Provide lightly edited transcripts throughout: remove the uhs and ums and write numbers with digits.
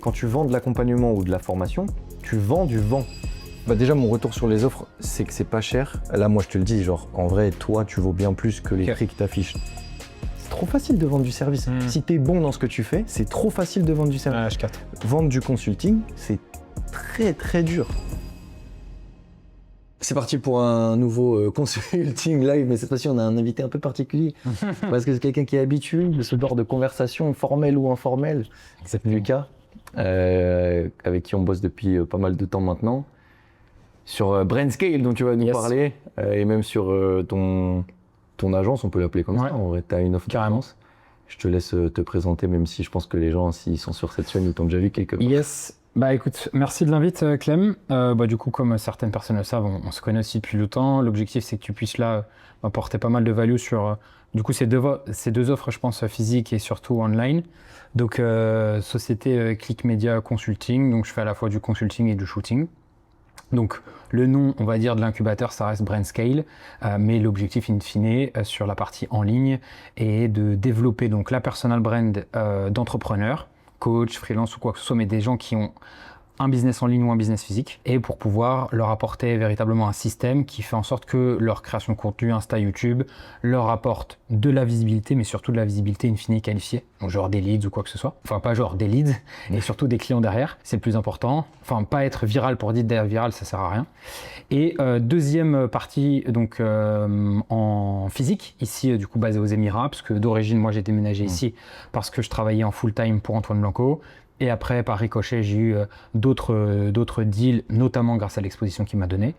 Quand tu vends de l'accompagnement ou de la formation, tu vends du vent. Bah déjà, mon retour sur les offres, c'est que c'est pas cher. Là, moi, je te le dis, genre, en vrai, toi, tu vaux bien plus que les prix qui t'affichent. C'est trop facile de vendre du service. Si t'es bon dans ce que tu fais, c'est trop facile de vendre du service. Ah, je capte. Vendre du consulting, c'est très, très dur. C'est parti pour un nouveau consulting live, mais cette fois-ci, on a un invité un peu particulier. Parce que c'est quelqu'un qui est habitué de ce genre de conversation, formelle ou informelle. C'est Lucas. Avec qui on bosse depuis pas mal de temps maintenant, sur BrainScale dont tu vas nous parler, et même sur ton agence, on peut l'appeler comme ça, en vrai, tu as une offre carrément. Je te laisse te présenter, même si je pense que les gens, s'ils sont sur cette chaîne, ils t'ont déjà vu quelque part. Yes. Bah écoute, merci de l'invite Clem. Du coup, comme certaines personnes le savent, on se connaît aussi depuis longtemps. L'objectif, c'est que tu puisses là apporter pas mal de value sur du coup ces deux offres, je pense, physiques et surtout online. Donc société Click Media Consulting, donc je fais à la fois du consulting et du shooting. Donc le nom, on va dire, de l'incubateur, ça reste BrainScale, mais l'objectif in fine sur la partie en ligne est de développer donc la personal brand d'entrepreneurs, coach, freelance ou quoi que ce soit, mais des gens qui ont un business en ligne ou un business physique, et pour pouvoir leur apporter véritablement un système qui fait en sorte que leur création de contenu Insta, YouTube leur apporte de la visibilité, mais surtout de la visibilité in fine qualifiée, donc genre des leads ou quoi que ce soit. Enfin pas genre des leads, et surtout des clients derrière, c'est le plus important. Enfin pas être viral pour dire d'être viral, ça sert à rien. Et deuxième partie donc en physique, ici du coup basé aux Émirats, parce que d'origine moi j'ai déménagé ici parce que je travaillais en full time pour Antoine Blanco. Et après, par ricochet, j'ai eu d'autres deals, notamment grâce à l'exposition qu'il m'a donnée.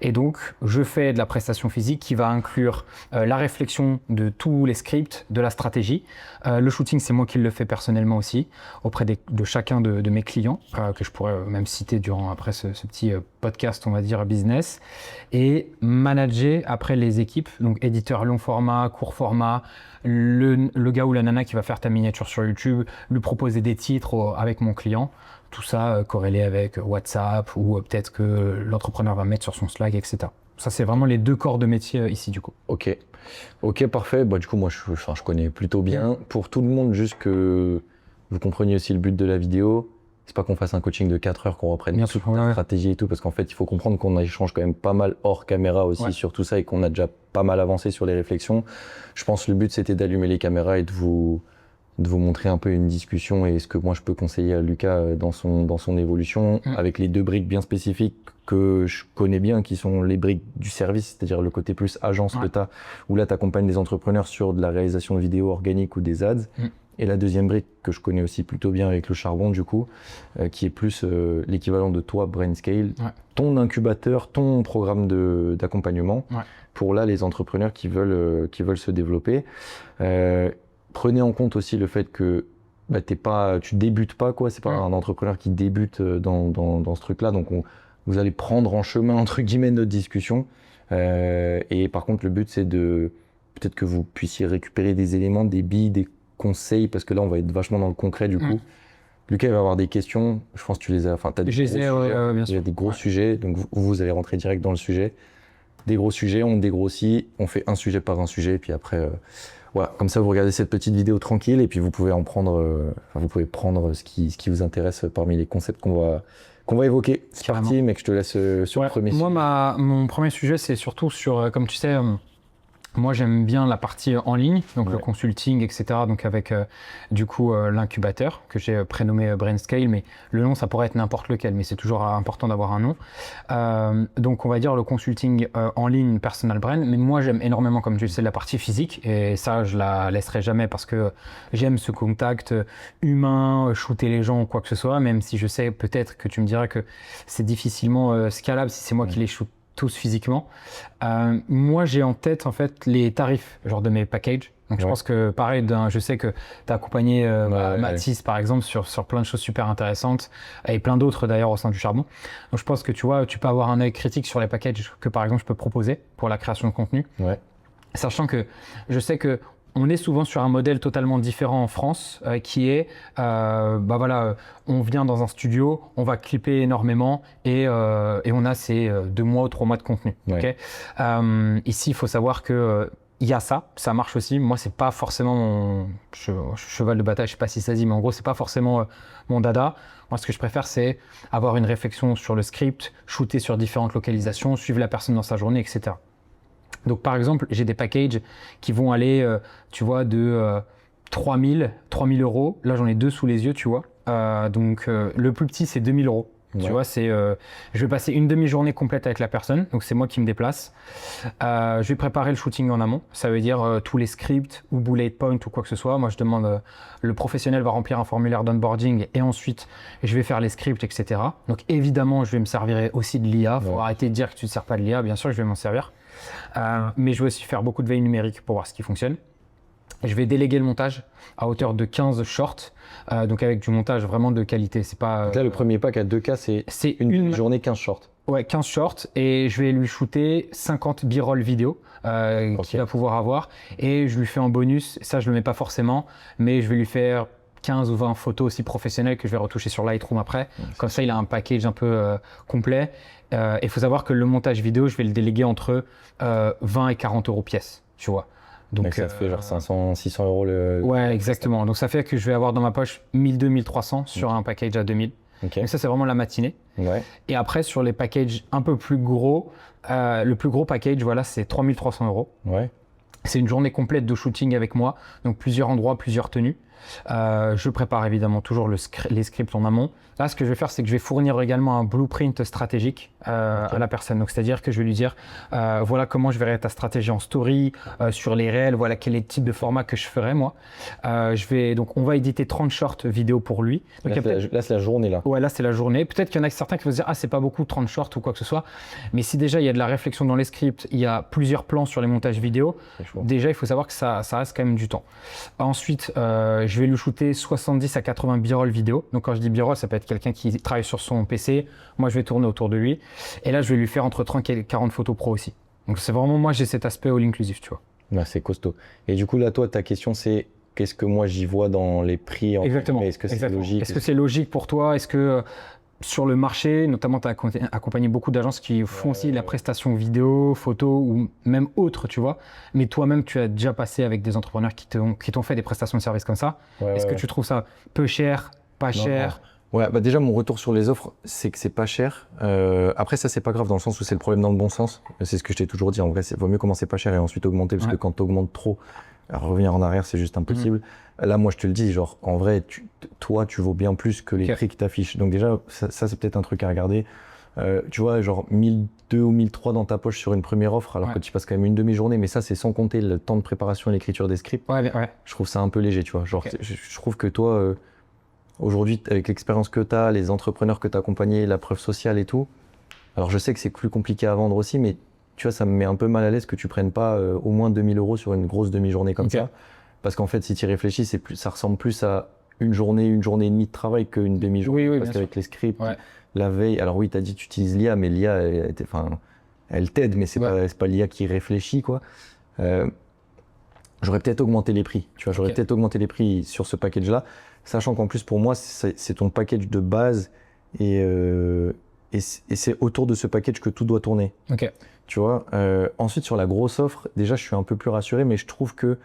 Et donc, je fais de la prestation physique qui va inclure la réflexion de tous les scripts, de la stratégie. Le shooting, c'est moi qui le fais personnellement aussi, auprès de chacun de mes clients, que je pourrais même citer durant après ce petit podcast, on va dire, business. Et manager après les équipes, donc éditeur long format, court format, le gars ou la nana qui va faire ta miniature sur YouTube, lui proposer des titres avec mon client, tout ça corrélé avec WhatsApp ou peut-être que l'entrepreneur va mettre sur son Slack, etc. Ça, c'est vraiment les deux corps de métier ici, du coup. Ok, parfait. Du coup, moi, je connais plutôt bien. Pour tout le monde, juste que vous compreniez aussi le but de la vidéo, c'est pas qu'on fasse un coaching de 4 heures, qu'on reprenne toute la stratégie et tout, parce qu'en fait, il faut comprendre qu'on échange quand même pas mal hors caméra aussi sur tout ça et qu'on a déjà pas mal avancé sur les réflexions. Je pense que le but, c'était d'allumer les caméras et de vous montrer un peu une discussion et ce que moi, je peux conseiller à Lucas dans son évolution, avec les deux briques bien spécifiques que je connais bien, qui sont les briques du service, c'est-à-dire le côté plus agence que tu as, où là, tu accompagnes des entrepreneurs sur de la réalisation de vidéos organiques ou des ads. Et la deuxième brique que je connais aussi plutôt bien avec le charbon, du coup, qui est plus l'équivalent de toi, BrainScale, ton incubateur, ton programme d'accompagnement pour là les entrepreneurs qui veulent se développer. Prenez en compte aussi le fait que tu débutes pas, quoi. C'est pas un entrepreneur qui débute dans ce truc-là. Donc vous allez prendre en chemin entre guillemets notre discussion. Et par contre, le but c'est de peut-être que vous puissiez récupérer des éléments, des billes, des conseils, parce que là on va être vachement dans le concret du coup. Lucas il va avoir des questions, je pense que tu les as, t'as des gros sujets, des gros sujets, donc vous allez rentrer direct dans le sujet. Des gros sujets, on dégrossit, on fait un sujet par un sujet, et puis après, voilà, comme ça vous regardez cette petite vidéo tranquille, et puis vous pouvez vous pouvez prendre ce qui vous intéresse parmi les concepts qu'on va évoquer. C'est parti, mec, je te laisse sur le premier sujet. Moi, mon premier sujet, c'est surtout sur, comme tu sais, moi, j'aime bien la partie en ligne, donc le consulting, etc. Donc avec du coup l'incubateur que j'ai prénommé BrainScale, mais le nom ça pourrait être n'importe lequel, mais c'est toujours important d'avoir un nom. Donc on va dire le consulting en ligne, personal brand. Mais moi j'aime énormément, comme tu le sais, la partie physique, et ça je la laisserai jamais parce que j'aime ce contact humain, shooter les gens ou quoi que ce soit. Même si je sais peut-être que tu me diras que c'est difficilement scalable si c'est moi qui les shoot tous physiquement. Moi, j'ai en tête en fait les tarifs genre de mes packages. Donc je pense que pareil, je sais que tu as accompagné Mathis par exemple sur plein de choses super intéressantes et plein d'autres d'ailleurs au sein du charbon. Donc je pense que tu vois, tu peux avoir un œil critique sur les packages que par exemple je peux proposer pour la création de contenu. Sachant que je sais que on est souvent sur un modèle totalement différent en France qui est, on vient dans un studio, on va clipper énormément et on a ces 2 mois ou 3 mois de contenu. Ici, il faut savoir que il y a ça marche aussi. Moi, c'est pas forcément mon cheval de bataille, je sais pas si ça dit, mais en gros, c'est pas forcément mon dada. Moi, ce que je préfère, c'est avoir une réflexion sur le script, shooter sur différentes localisations, suivre la personne dans sa journée, etc. Donc, par exemple, j'ai des packages qui vont aller, tu vois, de 3 000 euros. Là, j'en ai 2 sous les yeux, tu vois. Donc, le plus petit, c'est 2 000 euros. Tu vois, je vais passer une demi-journée complète avec la personne, donc c'est moi qui me déplace. Je vais préparer le shooting en amont, ça veut dire tous les scripts ou bullet points ou quoi que ce soit. Moi, je demande, le professionnel va remplir un formulaire d'onboarding et ensuite, je vais faire les scripts, etc. Donc évidemment, je vais me servir aussi de l'IA. Faut arrêter de dire que tu ne te sers pas de l'IA, bien sûr, je vais m'en servir. Mais je vais aussi faire beaucoup de veille numérique pour voir ce qui fonctionne. Je vais déléguer le montage à hauteur de 15 shorts, donc avec du montage vraiment de qualité. C'est pas, donc là, le premier pack à 2K, c'est une journée 15 shorts. Ouais, 15 shorts et je vais lui shooter 50 b-roll vidéo qu'il va pouvoir avoir. Et je lui fais en bonus, ça je le mets pas forcément, mais je vais lui faire 15 ou 20 photos aussi professionnelles que je vais retoucher sur Lightroom après. Comme ça, il a un package un peu complet. Il faut savoir que le montage vidéo, je vais le déléguer entre 20 et 40 euros pièce, tu vois. Donc ça te fait genre 500, 600 euros le... Ouais, exactement. Donc ça fait que je vais avoir dans ma poche 1200, 1300 sur un package à 2000. Donc ça, c'est vraiment la matinée. Et après, sur les packages un peu plus gros, le plus gros package, voilà, c'est 3300 euros. C'est une journée complète de shooting avec moi, donc plusieurs endroits, plusieurs tenues. Je prépare évidemment toujours les scripts en amont. Là, ce que je vais faire, c'est que je vais fournir également un blueprint stratégique à la personne. Donc, c'est-à-dire que je vais lui dire, voilà comment je verrai ta stratégie en story, sur les réels, voilà quel est le type de format que je ferai moi. Donc, on va éditer 30 shorts vidéo pour lui. Donc, là, c'est la journée là. Ouais, là, c'est la journée. Peut-être qu'il y en a certains qui vont se dire, ah, c'est pas beaucoup 30 shorts ou quoi que ce soit. Mais si déjà il y a de la réflexion dans les scripts, il y a plusieurs plans sur les montages vidéo, déjà, il faut savoir que ça reste quand même du temps. Ensuite, je vais lui shooter 70 à 80 b-roll vidéo. Donc, quand je dis b-roll, ça peut être quelqu'un qui travaille sur son PC. Moi, je vais tourner autour de lui. Et là, je vais lui faire entre 30 et 40 photos pro aussi. Donc, c'est vraiment, moi, j'ai cet aspect all-inclusive, tu vois. Bah, c'est costaud. Et du coup, là, toi, ta question, c'est qu'est-ce que moi, j'y vois dans les prix Exactement. Est-ce que c'est logique? Est-ce que c'est logique pour toi? Est-ce que sur le marché, notamment, tu as accompagné beaucoup d'agences qui font aussi la prestation vidéo, photo ou même autre, tu vois. Mais toi-même, tu as déjà passé avec des entrepreneurs qui t'ont fait des prestations de services comme ça. Est-ce que tu trouves ça peu cher, pas cher? Ouais, bah déjà, mon retour sur les offres, c'est que c'est pas cher. Après, ça, c'est pas grave dans le sens où c'est le problème dans le bon sens. C'est ce que je t'ai toujours dit. En vrai, il vaut mieux commencer pas cher et ensuite augmenter parce que quand tu augmentes trop, revenir en arrière, c'est juste impossible. Là, moi, je te le dis, genre, en vrai, toi, tu vaux bien plus que les prix que t'affiches. Donc déjà, ça c'est peut-être un truc à regarder. Tu vois, genre 1200 ou 1300 dans ta poche sur une première offre, alors que tu passes quand même une demi-journée, mais ça, c'est sans compter le temps de préparation et l'écriture des scripts. Je trouve ça un peu léger, tu vois. Genre, je trouve que toi, aujourd'hui, avec l'expérience que tu as, les entrepreneurs que tu as accompagnés, la preuve sociale et tout, alors je sais que c'est plus compliqué à vendre aussi, mais tu vois, ça me met un peu mal à l'aise que tu prennes pas au moins 2000 euros sur une grosse demi-journée comme ça. Parce qu'en fait, si tu y réfléchis, ça ressemble plus à une journée et demie de travail qu'une demi-journée. Parce qu'avec les scripts, la veille, alors oui, tu as dit que tu utilises l'IA, mais l'IA, elle t'aide, mais c'est pas l'IA qui réfléchit, quoi. J'aurais peut-être augmenté les prix, tu vois, j'aurais peut-être augmenté les prix sur ce package-là, sachant qu'en plus, pour moi, c'est ton package de base et c'est autour de ce package que tout doit tourner. Tu vois, ensuite, sur la grosse offre, déjà, je suis un peu plus rassuré, mais je trouve que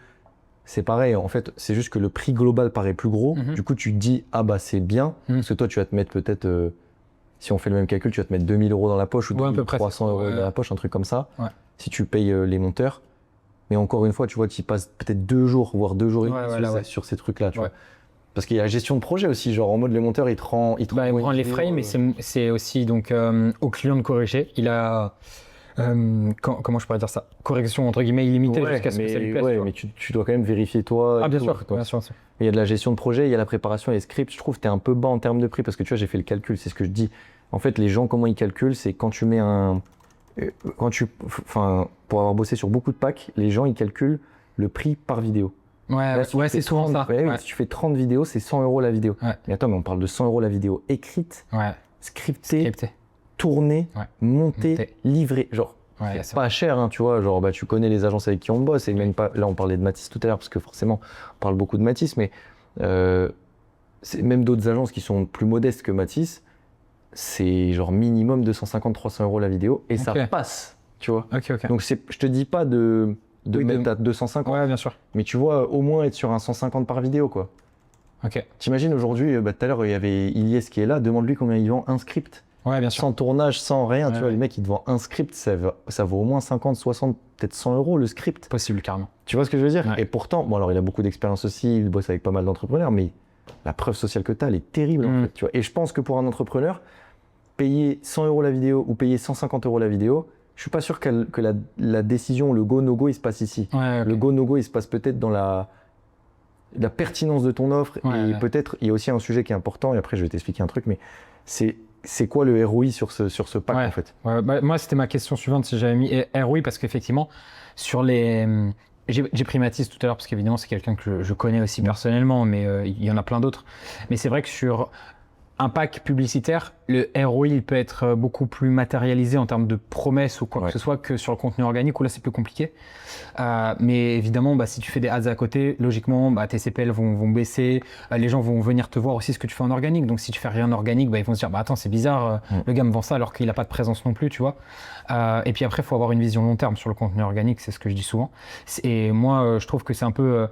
c'est pareil, en fait, c'est juste que le prix global paraît plus gros. Du coup, tu te dis, ah bah c'est bien, parce que toi, tu vas te mettre peut-être, si on fait le même calcul, tu vas te mettre 2000 euros dans la poche ou 300 euros dans la poche, un truc comme ça, si tu payes les monteurs. Mais encore une fois, tu vois, tu y passes peut-être 2 jours, voire 2 jours et demi sur ces trucs-là, tu vois. Parce qu'il y a la gestion de projet aussi, genre en mode le monteur, il prend les frames, mais c'est aussi donc au client de corriger. Il a... comment je pourrais dire ça? Correction entre guillemets illimitée jusqu'à ce que ça lui plaise. Mais tu dois quand même vérifier toi. Ah bien sûr, bien sûr. Il y a de la gestion de projet, il y a la préparation et les scripts. Je trouve que tu es un peu bas en termes de prix parce que tu vois, j'ai fait le calcul, c'est ce que je dis. En fait, les gens, comment ils calculent, c'est quand tu mets pour avoir bossé sur beaucoup de packs, les gens, ils calculent le prix par vidéo. C'est souvent ça. Si tu fais 30 vidéos, c'est 100 euros la vidéo. Mais attends, mais on parle de 100 euros la vidéo écrite, scriptée, tournée, montée, livrée. Genre, c'est pas cher, hein, tu vois. Genre, tu connais les agences avec qui on bosse. Et même pas, là, on parlait de Matisse tout à l'heure, parce que forcément, on parle beaucoup de Matisse, mais c'est même d'autres agences qui sont plus modestes que Matisse. C'est genre minimum 250-300 euros la vidéo et ça passe, tu vois. Donc je te dis pas de de mettre à 250. Ouais, bien sûr. Mais tu vois, au moins être sur un 150 par vidéo, quoi. Ok. T'imagines aujourd'hui, tout à l'heure, il y avait Ilyes qui est là, demande-lui combien il vend un script. Ouais, bien sûr. Sans tournage, sans rien, Ouais, tu vois, les mecs, ils te vendent un script, ça vaut au moins 50, 60, peut-être 100 euros le script. Possible, carrément. Tu vois ce que je veux dire? Ouais. Et pourtant, bon, alors il a beaucoup d'expérience aussi, il bosse avec pas mal d'entrepreneurs, mais la preuve sociale que tu as, elle est terrible, en fait, tu vois. Et je pense que pour un entrepreneur, payer 100 euros la vidéo ou payer 150 euros la vidéo, je suis pas sûr que la décision, le go-no-go, il se passe ici. Ouais, okay. Le go-no-go, il se passe peut-être dans la pertinence de ton offre. Ouais, et peut-être, il y a aussi un sujet qui est important, et après je vais t'expliquer un truc, mais c'est quoi le ROI sur ce pack, en fait? Ouais, bah, moi, c'était ma question suivante, si j'avais mis ROI, parce qu'effectivement, sur les... J'ai pris Mathis tout à l'heure, parce qu'évidemment, c'est quelqu'un que je connais aussi personnellement, mais il y en a plein d'autres. Mais c'est vrai que sur un pack publicitaire, le ROI il peut être beaucoup plus matérialisé en termes de promesses ou quoi que ce soit que sur le contenu organique où là c'est plus compliqué. Mais évidemment, si tu fais des ads à côté, logiquement, tes CPL vont baisser, les gens vont venir te voir aussi ce que tu fais en organique. Donc si tu fais rien en organique, ils vont se dire attends, c'est bizarre, le gars me vend ça alors qu'il n'a pas de présence non plus, tu vois. Et puis après, il faut avoir une vision long terme sur le contenu organique, c'est ce que je dis souvent. Et moi, je trouve que c'est un peu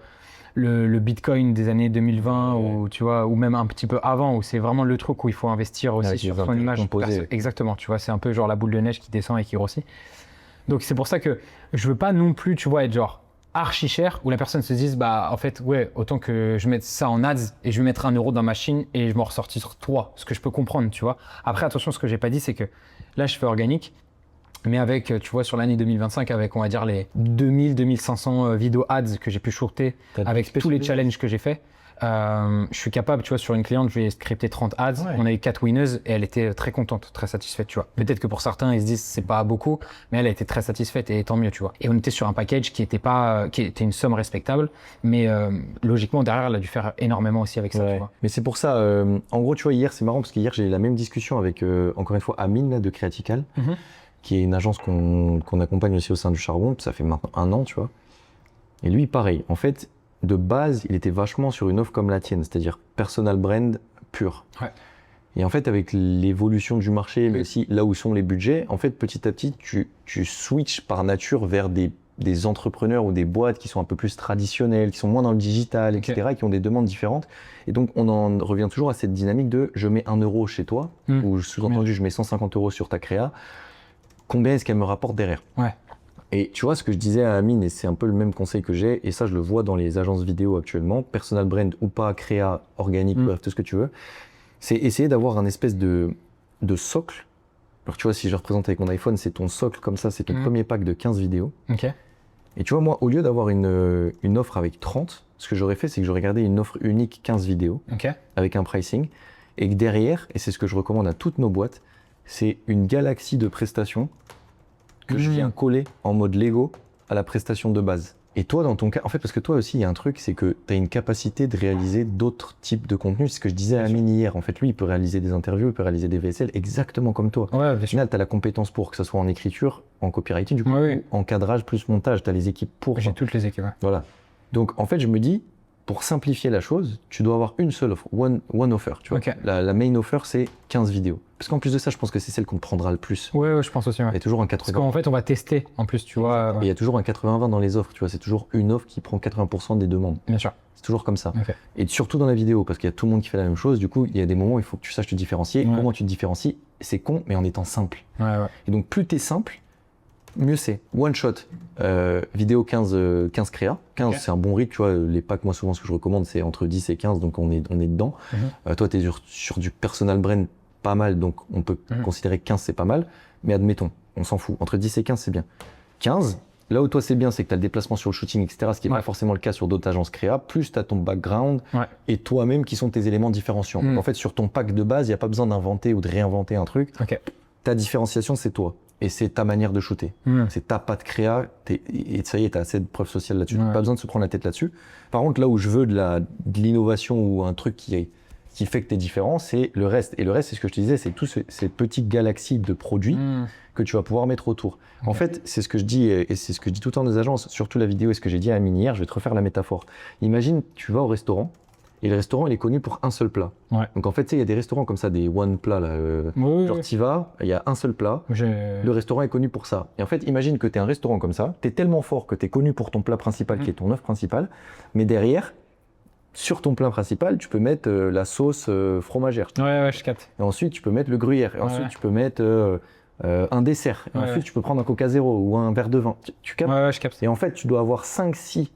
le Bitcoin des années 2020 ou tu vois, ou même un petit peu avant, où c'est vraiment le truc où il faut investir aussi avec sur son image. Exactement, tu vois, c'est un peu genre la boule de neige qui descend et qui grossit. Donc c'est pour ça que je veux pas non plus, tu vois, être genre archi cher où la personne se dise en fait ouais, autant que je mette ça en ads et je vais mettre 1 euro dans ma machine et je m'en ressortis sur 3, ce que je peux comprendre, tu vois. Après attention, ce que j'ai pas dit, c'est que là je fais organique, mais avec, tu vois, sur l'année 2025, avec, on va dire, les 2000-2500 vidéos ads que j'ai pu shooter, avec tous les challenges que j'ai fait, je suis capable, tu vois, sur une cliente, je vais scripter 30 ads, on a eu 4 winners et elle était très contente, très satisfaite, tu vois. Peut-être que pour certains, ils se disent c'est pas beaucoup, mais elle a été très satisfaite et tant mieux, tu vois. Et on était sur un package qui était une somme respectable, mais logiquement, derrière, elle a dû faire énormément aussi avec ça, tu vois. Mais c'est pour ça, en gros, tu vois, hier, c'est marrant parce qu'hier, j'ai eu la même discussion avec, encore une fois, Amine, là, de Creatical. Qui est une agence qu'on accompagne aussi au sein du Charbon, ça fait maintenant 1 an, tu vois. Et lui, pareil, en fait, de base, il était vachement sur une offre comme la tienne, c'est-à-dire personal brand pur. Ouais. Et en fait, avec l'évolution du marché, mais aussi là où sont les budgets, en fait, petit à petit, tu switches par nature vers des entrepreneurs ou des boîtes qui sont un peu plus traditionnelles, qui sont moins dans le digital, etc., et qui ont des demandes différentes. Et donc, on en revient toujours à cette dynamique de je mets 1 euro chez toi, ou sous-entendu, je mets 150 euros sur ta créa. Combien est-ce qu'elle me rapporte derrière? Ouais. Et tu vois, ce que je disais à Amine, et c'est un peu le même conseil que j'ai, et ça je le vois dans les agences vidéo actuellement, personal brand ou pas, créa, organique, bref, tout ce que tu veux, c'est essayer d'avoir un espèce de socle. Alors tu vois, si je représente avec mon iPhone, c'est ton socle comme ça, c'est ton premier pack de 15 vidéos. Okay. Et tu vois, moi, au lieu d'avoir une offre avec 30, ce que j'aurais fait, c'est que j'aurais gardé une offre unique 15 vidéos, avec un pricing, et que derrière, et c'est ce que je recommande à toutes nos boîtes, c'est une galaxie de prestations que je viens coller en mode Lego à la prestation de base. Et toi, dans ton cas, en fait, parce que toi aussi, il y a un truc, c'est que tu as une capacité de réaliser d'autres types de contenus. C'est ce que je disais à Amine hier. En fait, lui, il peut réaliser des interviews, il peut réaliser des VSL exactement comme toi. Ouais, au final, tu as la compétence pour, que ce soit en écriture, en copywriting, du coup, ou en cadrage plus montage. Tu as les équipes pour. J'ai toutes les équipes. Ouais. Voilà. Donc, en fait, je me dis, pour simplifier la chose, tu dois avoir une seule offre, one offer. Tu vois. La main offer, c'est 15 vidéos. Parce qu'en plus de ça, je pense que c'est celle qu'on te prendra le plus. Ouais, je pense aussi. Ouais. Il y a toujours un 80. Parce qu'en fait, on va tester en plus, tu vois. Et il y a toujours un 80-20 dans les offres. Tu vois, c'est toujours une offre qui prend 80% des demandes. Bien sûr. C'est toujours comme ça. Et surtout dans la vidéo, parce qu'il y a tout le monde qui fait la même chose. Du coup, il y a des moments où il faut que tu saches te différencier. Comment tu te différencies? C'est con, mais en étant simple. Et donc, plus t'es simple, mieux c'est. One shot, vidéo 15 créa. 15, c'est un bon rythme, tu vois. Les packs, moi, souvent, ce que je recommande, c'est entre 10 et 15, donc on est dedans. Toi, tu es sur du personal brand pas mal, donc on peut considérer que 15, c'est pas mal. Mais admettons, on s'en fout. Entre 10 et 15, c'est bien. 15, là où toi, c'est bien, c'est que tu as le déplacement sur le shooting, etc., ce qui n'est pas forcément le cas sur d'autres agences créa. Plus tu as ton background et toi-même qui sont tes éléments différenciants. En fait, sur ton pack de base, il n'y a pas besoin d'inventer ou de réinventer un truc. Ta différenciation, c'est toi. Et c'est ta manière de shooter. C'est ta patte créa. Et ça y est, tu as assez de preuves sociales là-dessus. Pas besoin de se prendre la tête là-dessus. Par contre, là où je veux de l'innovation ou un truc qui fait que tu es différent, c'est le reste. Et le reste, c'est ce que je te disais, c'est toutes ces petites galaxies de produits que tu vas pouvoir mettre autour. En fait, c'est ce que je dis, et c'est ce que je dis tout le temps dans les agences, surtout la vidéo, et ce que j'ai dit à Amine hier, je vais te refaire la métaphore. Imagine, tu vas au restaurant, Et le restaurant, il est connu pour un seul plat. Ouais. Donc en fait, tu sais, il y a des restaurants comme ça, des one plats, là. Genre, t'y vas, il y a un seul plat. Le restaurant est connu pour ça. Et en fait, imagine que tu es un restaurant comme ça, tu es tellement fort que tu es connu pour ton plat principal, qui est ton œuf principal, mais derrière, sur ton plat principal, tu peux mettre la sauce fromagère. Ouais, je capte. Et ensuite, tu peux mettre le gruyère. Et ensuite, tu peux mettre un dessert. Et ensuite, tu peux prendre un Coca Zéro ou un verre de vin. Tu captes? Ouais, je capte. Et en fait, tu dois avoir 5-6,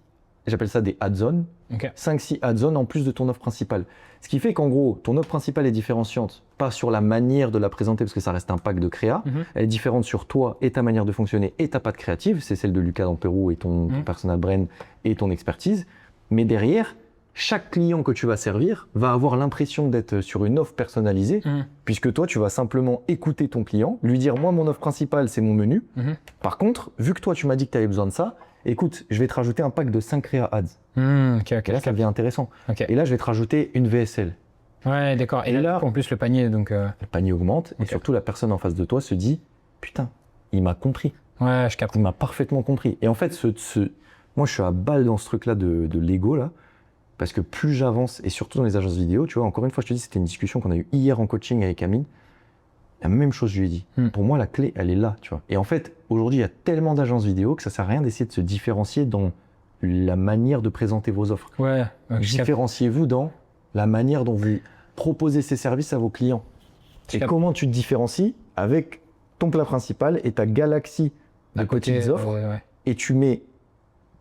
j'appelle ça des add-ons, 5-6 add-ons en plus de ton offre principale. Ce qui fait qu'en gros, ton offre principale est différenciante, pas sur la manière de la présenter, parce que ça reste un pack de créa. Elle est différente sur toi et ta manière de fonctionner et ta patte créative. C'est celle de Lucas dans Pérou et ton personal brand et ton expertise. Mais derrière, chaque client que tu vas servir va avoir l'impression d'être sur une offre personnalisée, puisque toi, tu vas simplement écouter ton client, lui dire « moi, mon offre principale, c'est mon menu. Par contre, vu que toi, tu m'as dit que tu avais besoin de ça, écoute, je vais te rajouter un pack de 5 créa ads. Et là, ça devient intéressant. Et là, je vais te rajouter une VSL. Ouais, d'accord. Et là, en plus, le panier, donc... Le panier augmente, et surtout, la personne en face de toi se dit « putain, il m'a compris. Ouais, je capte. Il m'a parfaitement compris. » Et en fait, moi, je suis à balle dans ce truc-là de l'ego, là. Parce que plus j'avance, et surtout dans les agences vidéo, tu vois, encore une fois, je te dis, c'était une discussion qu'on a eue hier en coaching avec Amine. La même chose, je lui ai dit. Pour moi, la clé, elle est là, tu vois. Et en fait, aujourd'hui, il y a tellement d'agences vidéo que ça sert à rien d'essayer de se différencier dans la manière de présenter vos offres. Ouais. Différenciez-vous dans la manière dont vous proposez ces services à vos clients. Et comment tu te différencies avec ton plat principal et ta galaxie de petites offres. Et tu mets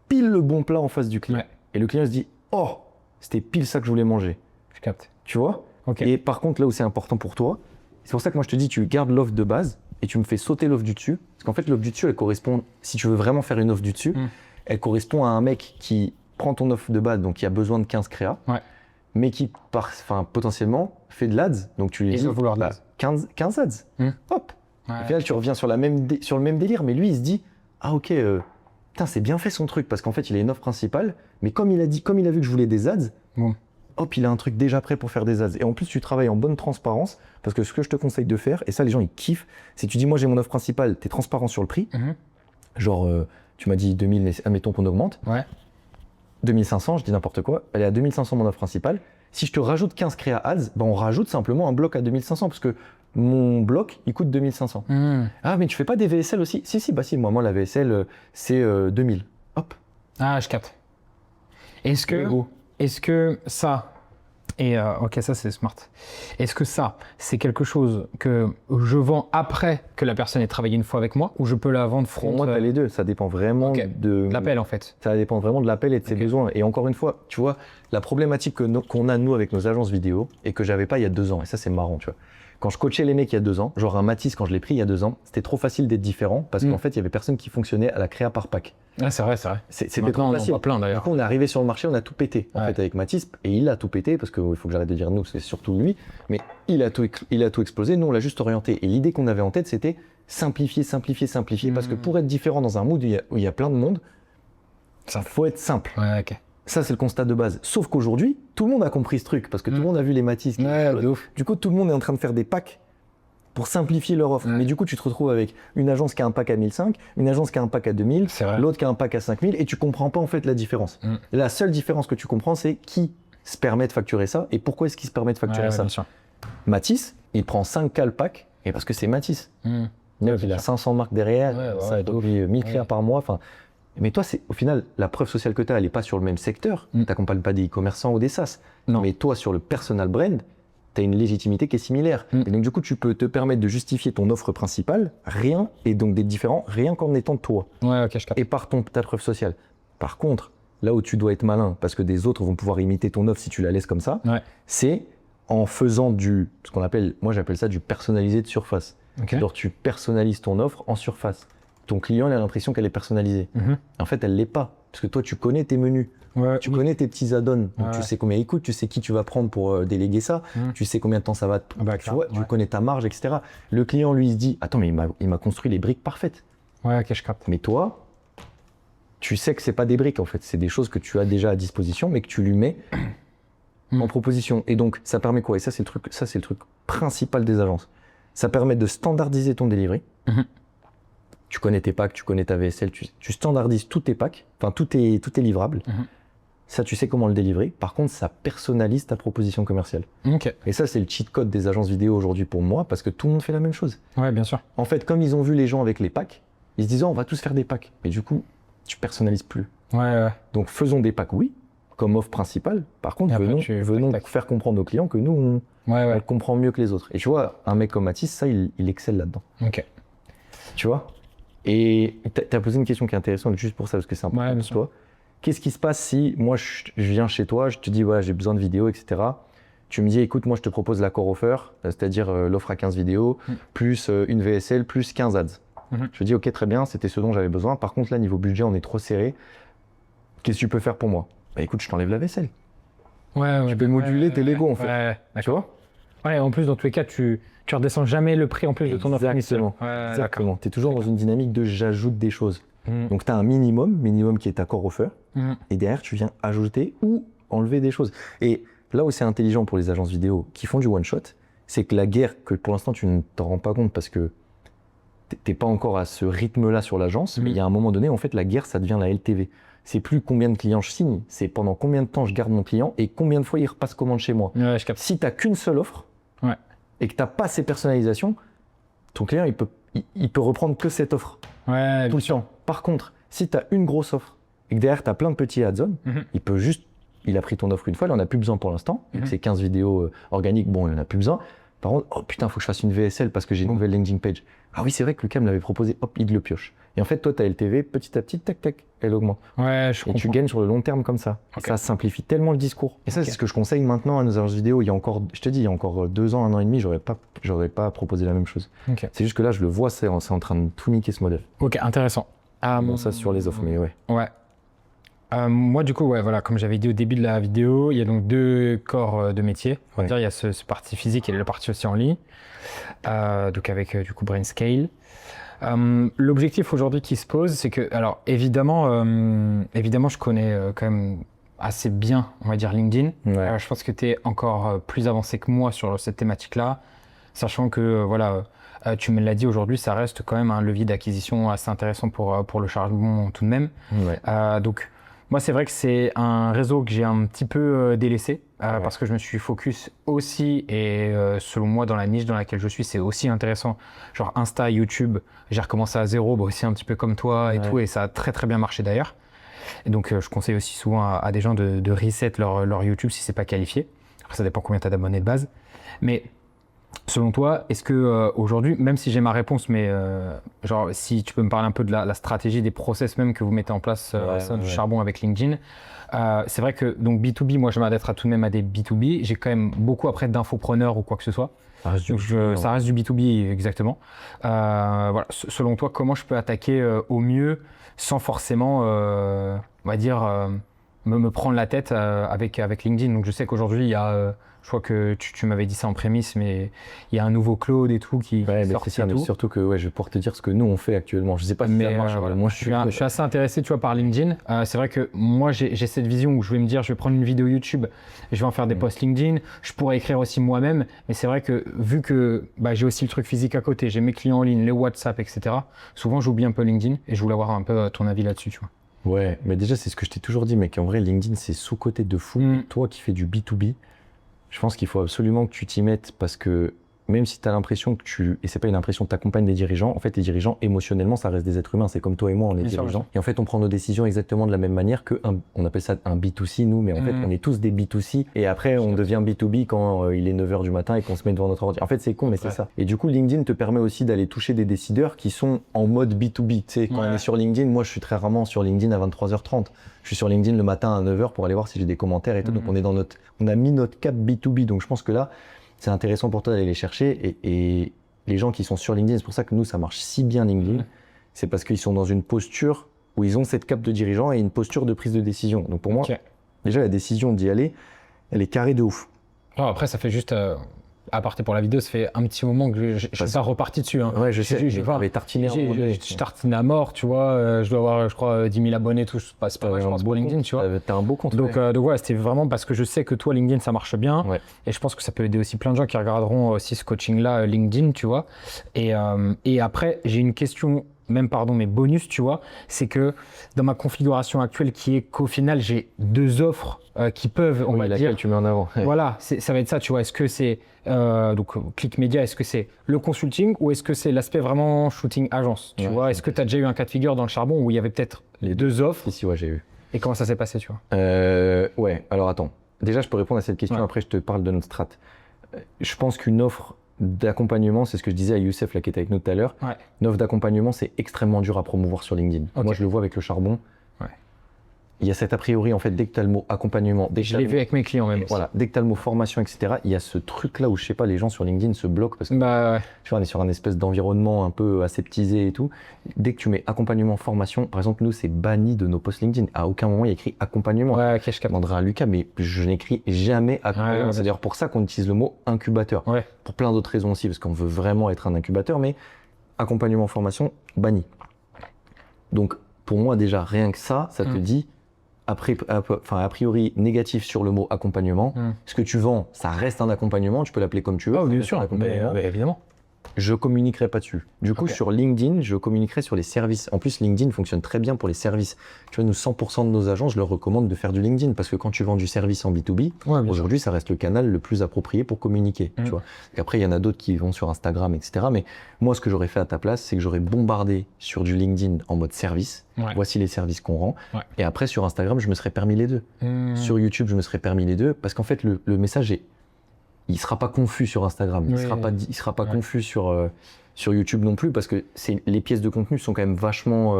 pile le bon plat en face du client. Et le client se dit, oh, c'était pile ça que je voulais manger. Je capte. Tu vois? Et par contre, là où c'est important pour toi, c'est pour ça que moi je te dis, tu gardes l'offre de base et tu me fais sauter l'offre du dessus. Parce qu'en fait, l'offre du dessus, elle correspond, si tu veux vraiment faire une offre du dessus, elle correspond à un mec qui prend ton offre de base, donc qui a besoin de 15 créas, mais qui potentiellement fait de l'ADS. Donc tu lui dis, 15 ads. Hop. Au final, tu reviens sur le même délire, mais lui, il se dit, ah ok, putain, c'est bien fait son truc, parce qu'en fait, il a une offre principale, mais comme il a vu que je voulais des ads, hop, il a un truc déjà prêt pour faire des ads. Et en plus, tu travailles en bonne transparence, parce que ce que je te conseille de faire, et ça, les gens, ils kiffent, c'est que tu dis, moi, j'ai mon offre principale, tu es transparent sur le prix. Genre, tu m'as dit 2000, mais admettons qu'on augmente. 2500, je dis n'importe quoi, elle est à 2500 mon offre principale. Si je te rajoute 15 créa ads, on rajoute simplement un bloc à 2500, parce que mon bloc, il coûte 2500. Ah, mais tu fais pas des VSL aussi? Si, moi, la VSL, c'est 2000. Hop. Ah, je capte. Est-ce que ça, ok, ça c'est smart. Est-ce que ça, c'est quelque chose que je vends après que la personne ait travaillé une fois avec moi, ou je peux la vendre front? Pour moi, t'as les deux. Ça dépend vraiment de l'appel en fait. Ça dépend vraiment de l'appel et de ses besoins. Et encore une fois, tu vois, la problématique qu'on a nous avec nos agences vidéo et que j'avais pas il y a 2 ans. Et ça, c'est marrant, tu vois. Quand je coachais les mecs il y a 2 ans, genre un Matisse quand je l'ai pris il y a 2 ans, c'était trop facile d'être différent parce qu'en fait, il y avait personne qui fonctionnait à la créa par pack. Ah, c'est vrai. C'était trop facile. Plein d'ailleurs. Du coup, on est arrivé sur le marché, on a tout pété en fait avec Matisse, et il a tout pété parce qu'il faut que j'arrête de dire nous, c'est surtout lui, mais il a tout explosé. Nous, on l'a juste orienté. Et l'idée qu'on avait en tête, c'était simplifier, parce que pour être différent dans un mood où il y a plein de monde, ça faut être simple. Ça, c'est le constat de base. Sauf qu'aujourd'hui, tout le monde a compris ce truc parce que tout le monde a vu les Matisse. Du coup, tout le monde est en train de faire des packs pour simplifier leur offre. Mais du coup, tu te retrouves avec une agence qui a un pack à 1005, une agence qui a un pack à 2000, l'autre qui a un pack à 5000, et tu comprends pas en fait la différence. La seule différence que tu comprends, c'est qui se permet de facturer ça et pourquoi est-ce qu'il se permet de facturer ça. Matisse, il prend 5K le pack, et parce que c'est Matisse. Il a 500 marques derrière, ça produit 1000 créas par mois. Mais toi, au final, la preuve sociale que tu as, elle n'est pas sur le même secteur. Tu n'accompagnes pas des e-commerçants ou des SaaS. Mais toi, sur le personal brand, tu as une légitimité qui est similaire. Et donc, du coup, tu peux te permettre de justifier ton offre principale, et donc d'être différent, rien qu'en étant toi. Et par ta preuve sociale. Par contre, là où tu dois être malin, parce que des autres vont pouvoir imiter ton offre si tu la laisses comme ça, c'est en faisant ce qu'on appelle, moi j'appelle ça du personnalisé de surface. Alors, tu personnalises ton offre en surface. Ton client il a l'impression qu'elle est personnalisée. En fait, elle ne l'est pas. Parce que toi, tu connais tes menus. Tu connais tes petits add-ons. Donc, tu sais combien il coûte, tu sais qui tu vas prendre pour déléguer ça. Tu sais combien de temps ça va te prendre. Tu connais ta marge, etc. Le client, lui, il se dit, attends, mais il m'a construit les briques parfaites. Je capte. Mais toi, tu sais que ce n'est pas des briques, en fait. C'est des choses que tu as déjà à disposition, mais que tu lui mets en proposition. Et donc, ça permet quoi? Et ça, c'est le truc principal des agences. Ça permet de standardiser ton delivery. Tu connais tes packs, tu connais ta VSL, tu standardises tous tes packs, enfin tous tes livrables. Ça, tu sais comment le délivrer. Par contre, ça personnalise ta proposition commerciale. Ok. Et ça, c'est le cheat code des agences vidéo aujourd'hui pour moi, parce que tout le monde fait la même chose. Ouais, bien sûr. En fait, comme ils ont vu les gens avec les packs, ils se disent, oh, on va tous faire des packs. Mais du coup, tu personnalises plus. Ouais. Donc, faisons des packs, oui, comme offre principale. Par contre, venons faire comprendre aux clients que nous, on comprend mieux que les autres. Et tu vois, un mec comme Mathis, ça, il excelle là-dedans. Ok. Tu vois? Et tu as posé une question qui est intéressante juste pour ça, parce que c'est important pour toi. Qu'est-ce qui se passe si moi je viens chez toi, je te dis ouais, j'ai besoin de vidéos, etc. Tu me dis écoute, moi je te propose l'accord offer, c'est-à-dire l'offre à 15 vidéos, plus une VSL, plus 15 ads. Je te dis ok, très bien, c'était ce dont j'avais besoin. Par contre, là, niveau budget, on est trop serré. Qu'est-ce que tu peux faire pour moi? Bah écoute, je t'enlève la vaisselle. Tu peux moduler tes Lego en fait. Tu vois? Ouais, en plus, dans tous les cas, tu redescends jamais le prix en plus de ton offre initiale. Exactement. Tu es toujours dans une dynamique de j'ajoute des choses. Donc, tu as un minimum qui est accord offer, et derrière, tu viens ajouter ou enlever des choses. Et là où c'est intelligent pour les agences vidéo qui font du one-shot, c'est que la guerre, que pour l'instant, tu ne t'en rends pas compte parce que tu n'es pas encore à ce rythme-là sur l'agence, mais il y a un moment donné, en fait, la guerre, ça devient la LTV. C'est plus combien de clients je signe, c'est pendant combien de temps je garde mon client et combien de fois il repasse commande chez moi. Ouais, je capte. Si tu n'as qu'une seule offre et que tu n'as pas ces personnalisations, ton client, il peut reprendre que cette offre. Ouais, tout le temps. Par contre, si tu as une grosse offre et que derrière tu as plein de petits add-ons, il a pris ton offre une fois, il en a plus besoin pour l'instant. C'est 15 vidéos organiques, bon, il en a plus besoin. Par contre, oh putain, il faut que je fasse une VSL parce que j'ai une nouvelle landing page. Ah oui, c'est vrai que Lucas me l'avait proposé, hop, il le pioche. Et en fait, toi, ta LTV, petit à petit, tac, tac, elle augmente. Ouais, je comprends. Et tu gagnes sur le long terme comme ça. Ça simplifie tellement le discours. Et ça, c'est ce que je conseille maintenant à nos agences vidéo. Il y a encore, je te dis, il y a encore 2 ans, 1 an et demi, j'aurais pas proposé la même chose. C'est juste que là, je le vois, c'est en train de tout niquer ce modèle. Ok, intéressant. Bon, ça sur les offres, mais ouais. Moi, du coup, voilà, comme j'avais dit au début de la vidéo, il y a donc 2 corps de métier. On va dire, il y a ce partie physique et la partie aussi en ligne. Donc avec du coup Brainscale. L'objectif aujourd'hui qui se pose, c'est que, alors évidemment, je connais quand même assez bien, on va dire, LinkedIn. Je pense que tu es encore plus avancé que moi sur cette thématique-là, sachant que voilà, tu me l'as dit aujourd'hui, ça reste quand même un levier d'acquisition assez intéressant pour le charbon tout de même. Donc moi, c'est vrai que c'est un réseau que j'ai un petit peu délaissé parce que je me suis focus aussi et selon moi, dans la niche dans laquelle je suis, c'est aussi intéressant. Genre Insta, YouTube, j'ai recommencé à zéro, aussi un petit peu comme toi et tout, et ça a très très bien marché d'ailleurs. Et donc, je conseille aussi souvent à des gens de reset leur YouTube si c'est pas qualifié. Après, ça dépend combien tu as d'abonnés de base. Mais selon toi, est-ce que aujourd'hui, même si j'ai ma réponse, mais genre si tu peux me parler un peu de la stratégie, des process même que vous mettez en place du charbon avec LinkedIn, c'est vrai que donc B2B, moi je m'adapterai tout de même à des B2B. J'ai quand même beaucoup après d'infopreneurs ou quoi que ce soit. Ça reste du B2B exactement. Voilà. Selon toi, comment je peux attaquer au mieux sans forcément, on va dire, me prendre la tête avec LinkedIn. Donc je sais qu'aujourd'hui il y a je crois que tu m'avais dit ça en prémisse, mais il y a un nouveau Claude et tout qui sort et tout. Surtout que je vais pouvoir te dire ce que nous on fait actuellement. Je sais pas si ça marche. Moi, je suis assez intéressé, tu vois, par LinkedIn. C'est vrai que moi j'ai cette vision où je vais me dire, je vais prendre une vidéo YouTube, je vais en faire des posts LinkedIn. Je pourrais écrire aussi moi-même, mais c'est vrai que vu que j'ai aussi le truc physique à côté, j'ai mes clients en ligne, les WhatsApp, etc. Souvent j'oublie un peu LinkedIn et je voulais avoir un peu ton avis là-dessus, tu vois. Ouais, mais déjà c'est ce que je t'ai toujours dit, mec. En vrai, LinkedIn c'est sous-côté de fou. Toi qui fais du B2B. Je pense qu'il faut absolument que tu t'y mettes parce que même si tu as l'impression que et c'est pas une impression, tu accompagnes des dirigeants, en fait les dirigeants émotionnellement ça reste des êtres humains, c'est comme toi et moi, on est dirigeants. Et en fait on prend nos décisions exactement de la même manière on appelle ça un B2C nous, mais en fait on est tous des B2C et après on devient B2B quand il est 9h du matin et qu'on se met devant notre ordi. En fait c'est con mais c'est ça. Et du coup LinkedIn te permet aussi d'aller toucher des décideurs qui sont en mode B2B. Tu sais, quand on est sur LinkedIn, moi je suis très rarement sur LinkedIn à 23h30. Je suis sur LinkedIn le matin à 9h pour aller voir si j'ai des commentaires et tout. Donc on a mis notre cap B2B. Donc je pense que là, c'est intéressant pour toi d'aller les chercher. Et les gens qui sont sur LinkedIn, c'est pour ça que nous, ça marche si bien LinkedIn. C'est parce qu'ils sont dans une posture où ils ont cette cape de dirigeant et une posture de prise de décision. Donc pour moi, déjà la décision d'y aller, elle est carrée de ouf. Après, ça fait juste... à partir pour la vidéo, ça fait un petit moment que je suis pas reparti dessus. Hein. Ouais, je sais, j'ai tartiné je tartine à mort, tu vois. Je dois avoir, je crois, 10 000 abonnés, tout. C'est pas mal, je pense, pour LinkedIn, tu vois. T'as un beau compte. Donc voilà, c'était vraiment parce que je sais que toi, LinkedIn, ça marche bien. Et je pense que ça peut aider aussi plein de gens qui regarderont aussi ce coaching-là, LinkedIn, tu vois. Et après, j'ai une question mes bonus, tu vois, c'est que dans ma configuration actuelle, qui est qu'au final, j'ai 2 offres qui peuvent, on va dire, tu mets en avant. voilà, ça va être ça, tu vois. Est-ce que c'est donc Click Media, est-ce que c'est le consulting ou est-ce que c'est l'aspect vraiment shooting agence, tu vois? Est-ce que tu as déjà eu un cas de figure dans le charbon où il y avait peut-être les 2 offres? Si, ouais, j'ai eu. Et comment ça s'est passé, tu vois? Ouais, alors attends. Déjà, je peux répondre à cette question, après je te parle de notre strat. Je pense qu'une offre d'accompagnement, c'est ce que je disais à Youssef là, qui était avec nous tout à l'heure. Ouais. Une offre d'accompagnement, c'est extrêmement dur à promouvoir sur LinkedIn. Ok. Moi, je le vois avec le charbon. Ouais. Il y a cet a priori, en fait, dès que tu as le mot accompagnement, Je l'ai vu avec mes clients même. Voilà, dès que tu as le mot formation, etc., il y a ce truc-là où, je sais pas, les gens sur LinkedIn se bloquent parce que Bah, tu vois, on est sur un espèce d'environnement un peu aseptisé et tout. Dès que tu mets accompagnement, formation, par exemple, nous, c'est banni de nos posts LinkedIn. À aucun moment, il y a écrit accompagnement. ouais, ok, je Je capte. demanderai à Lucas, mais je n'écris jamais accompagnement. Ouais, C'est d'ailleurs pour ça qu'on utilise le mot incubateur. Ouais. Pour plein d'autres raisons aussi, parce qu'on veut vraiment être un incubateur, mais accompagnement, formation, banni. Donc, pour moi, déjà, rien que ça te dit, a priori, négatif sur le mot accompagnement. Ce que tu vends, ça reste un accompagnement, tu peux l'appeler comme tu veux. Oh, bien ça reste sûr, un accompagnement. mais évidemment. Je communiquerai pas dessus. Du coup, Ok. sur LinkedIn, je communiquerai sur les services. En plus, LinkedIn fonctionne très bien pour les services. Tu vois, nous, 100% de nos agents, je leur recommande de faire du LinkedIn parce que quand tu vends du service en B2B, Ouais, bien sûr. aujourd'hui, ça reste le canal le plus approprié pour communiquer. Tu vois. Et après, il y en a d'autres qui vont sur Instagram, etc. Mais moi, ce que j'aurais fait à ta place, c'est que j'aurais bombardé sur du LinkedIn en mode service. Ouais. Voici les services qu'on rend. Ouais. Et après, sur Instagram, je me serais permis les deux. Sur YouTube, je me serais permis les deux parce qu'en fait, le message il sera pas confus sur Instagram. Il sera pas confus sur YouTube non plus parce que les pièces de contenu sont quand même vachement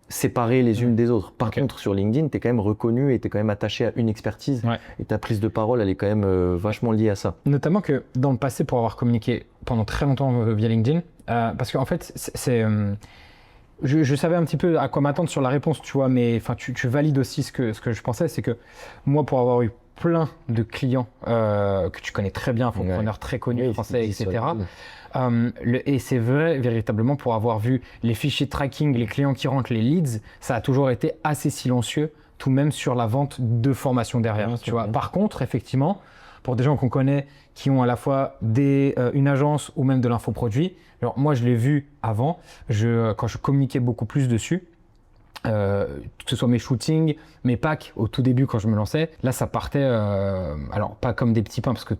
séparées les unes des autres. Par contre, sur LinkedIn, tu es quand même reconnu et tu es quand même attaché à une expertise. Ouais. Et ta prise de parole, elle est quand même vachement liée à ça. Notamment que dans le passé, pour avoir communiqué pendant très longtemps via LinkedIn, parce qu'en fait, je savais un petit peu à quoi m'attendre sur la réponse, tu vois, mais tu valides aussi ce que je pensais, c'est que moi, pour avoir eu plein de clients que tu connais très bien, entrepreneurs très connus, français, etc. Et c'est vrai, véritablement, pour avoir vu les fichiers de tracking, les clients qui rentrent, les leads, ça a toujours été assez silencieux, tout même sur la vente de formation derrière. Tu vois. Par contre, effectivement, pour des gens qu'on connaît qui ont à la fois une agence ou même de l'infoproduit, alors moi je l'ai vu avant, quand je communiquais beaucoup plus dessus, que ce soit mes shootings, mes packs au tout début quand je me lançais, là ça partait, alors pas comme des petits pains parce que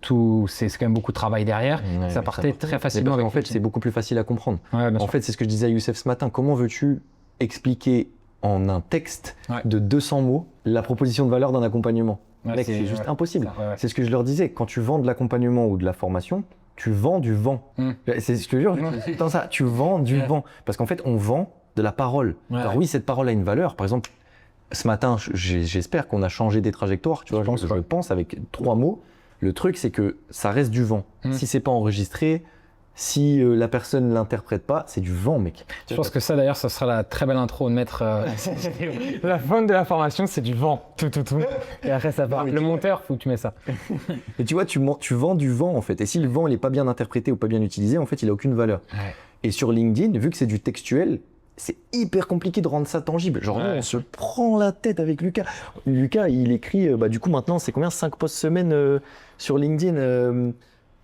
c'est quand même beaucoup de travail derrière, ça partait très facilement. En fait c'est beaucoup plus facile à comprendre. Ouais, en fait c'est ce que je disais à Youssef ce matin, comment veux-tu expliquer en un texte de 200 mots la proposition de valeur d'un accompagnement? Mec, c'est juste impossible. C'est ce que je leur disais, quand tu vends de l'accompagnement ou de la formation, tu vends du vent. C'est ce que je veux dire, dans ça, tu vends du vent. Parce qu'en fait, on vend de la parole. Alors oui, cette parole a une valeur. Par exemple, ce matin, j'espère qu'on a changé des trajectoires. Tu vois, je pense avec 3 mots. Le truc, c'est que ça reste du vent. Si c'est pas enregistré, si la personne ne l'interprète pas, c'est du vent, mec. Je pense que ça, d'ailleurs, ça sera la très belle intro de mettre la vente de la formation, c'est du vent. Tout. Et après, ça part. Le monteur, faut que tu mets ça. Et tu vois, tu vends du vent, en fait. Et si le vent, il n'est pas bien interprété ou pas bien utilisé, en fait, il n'a aucune valeur. Ouais. Et sur LinkedIn, vu que c'est du textuel, c'est hyper compliqué de rendre ça tangible. Genre, on se prend la tête avec Lucas. Lucas, il écrit, du coup, maintenant, c'est combien 5 posts semaine sur LinkedIn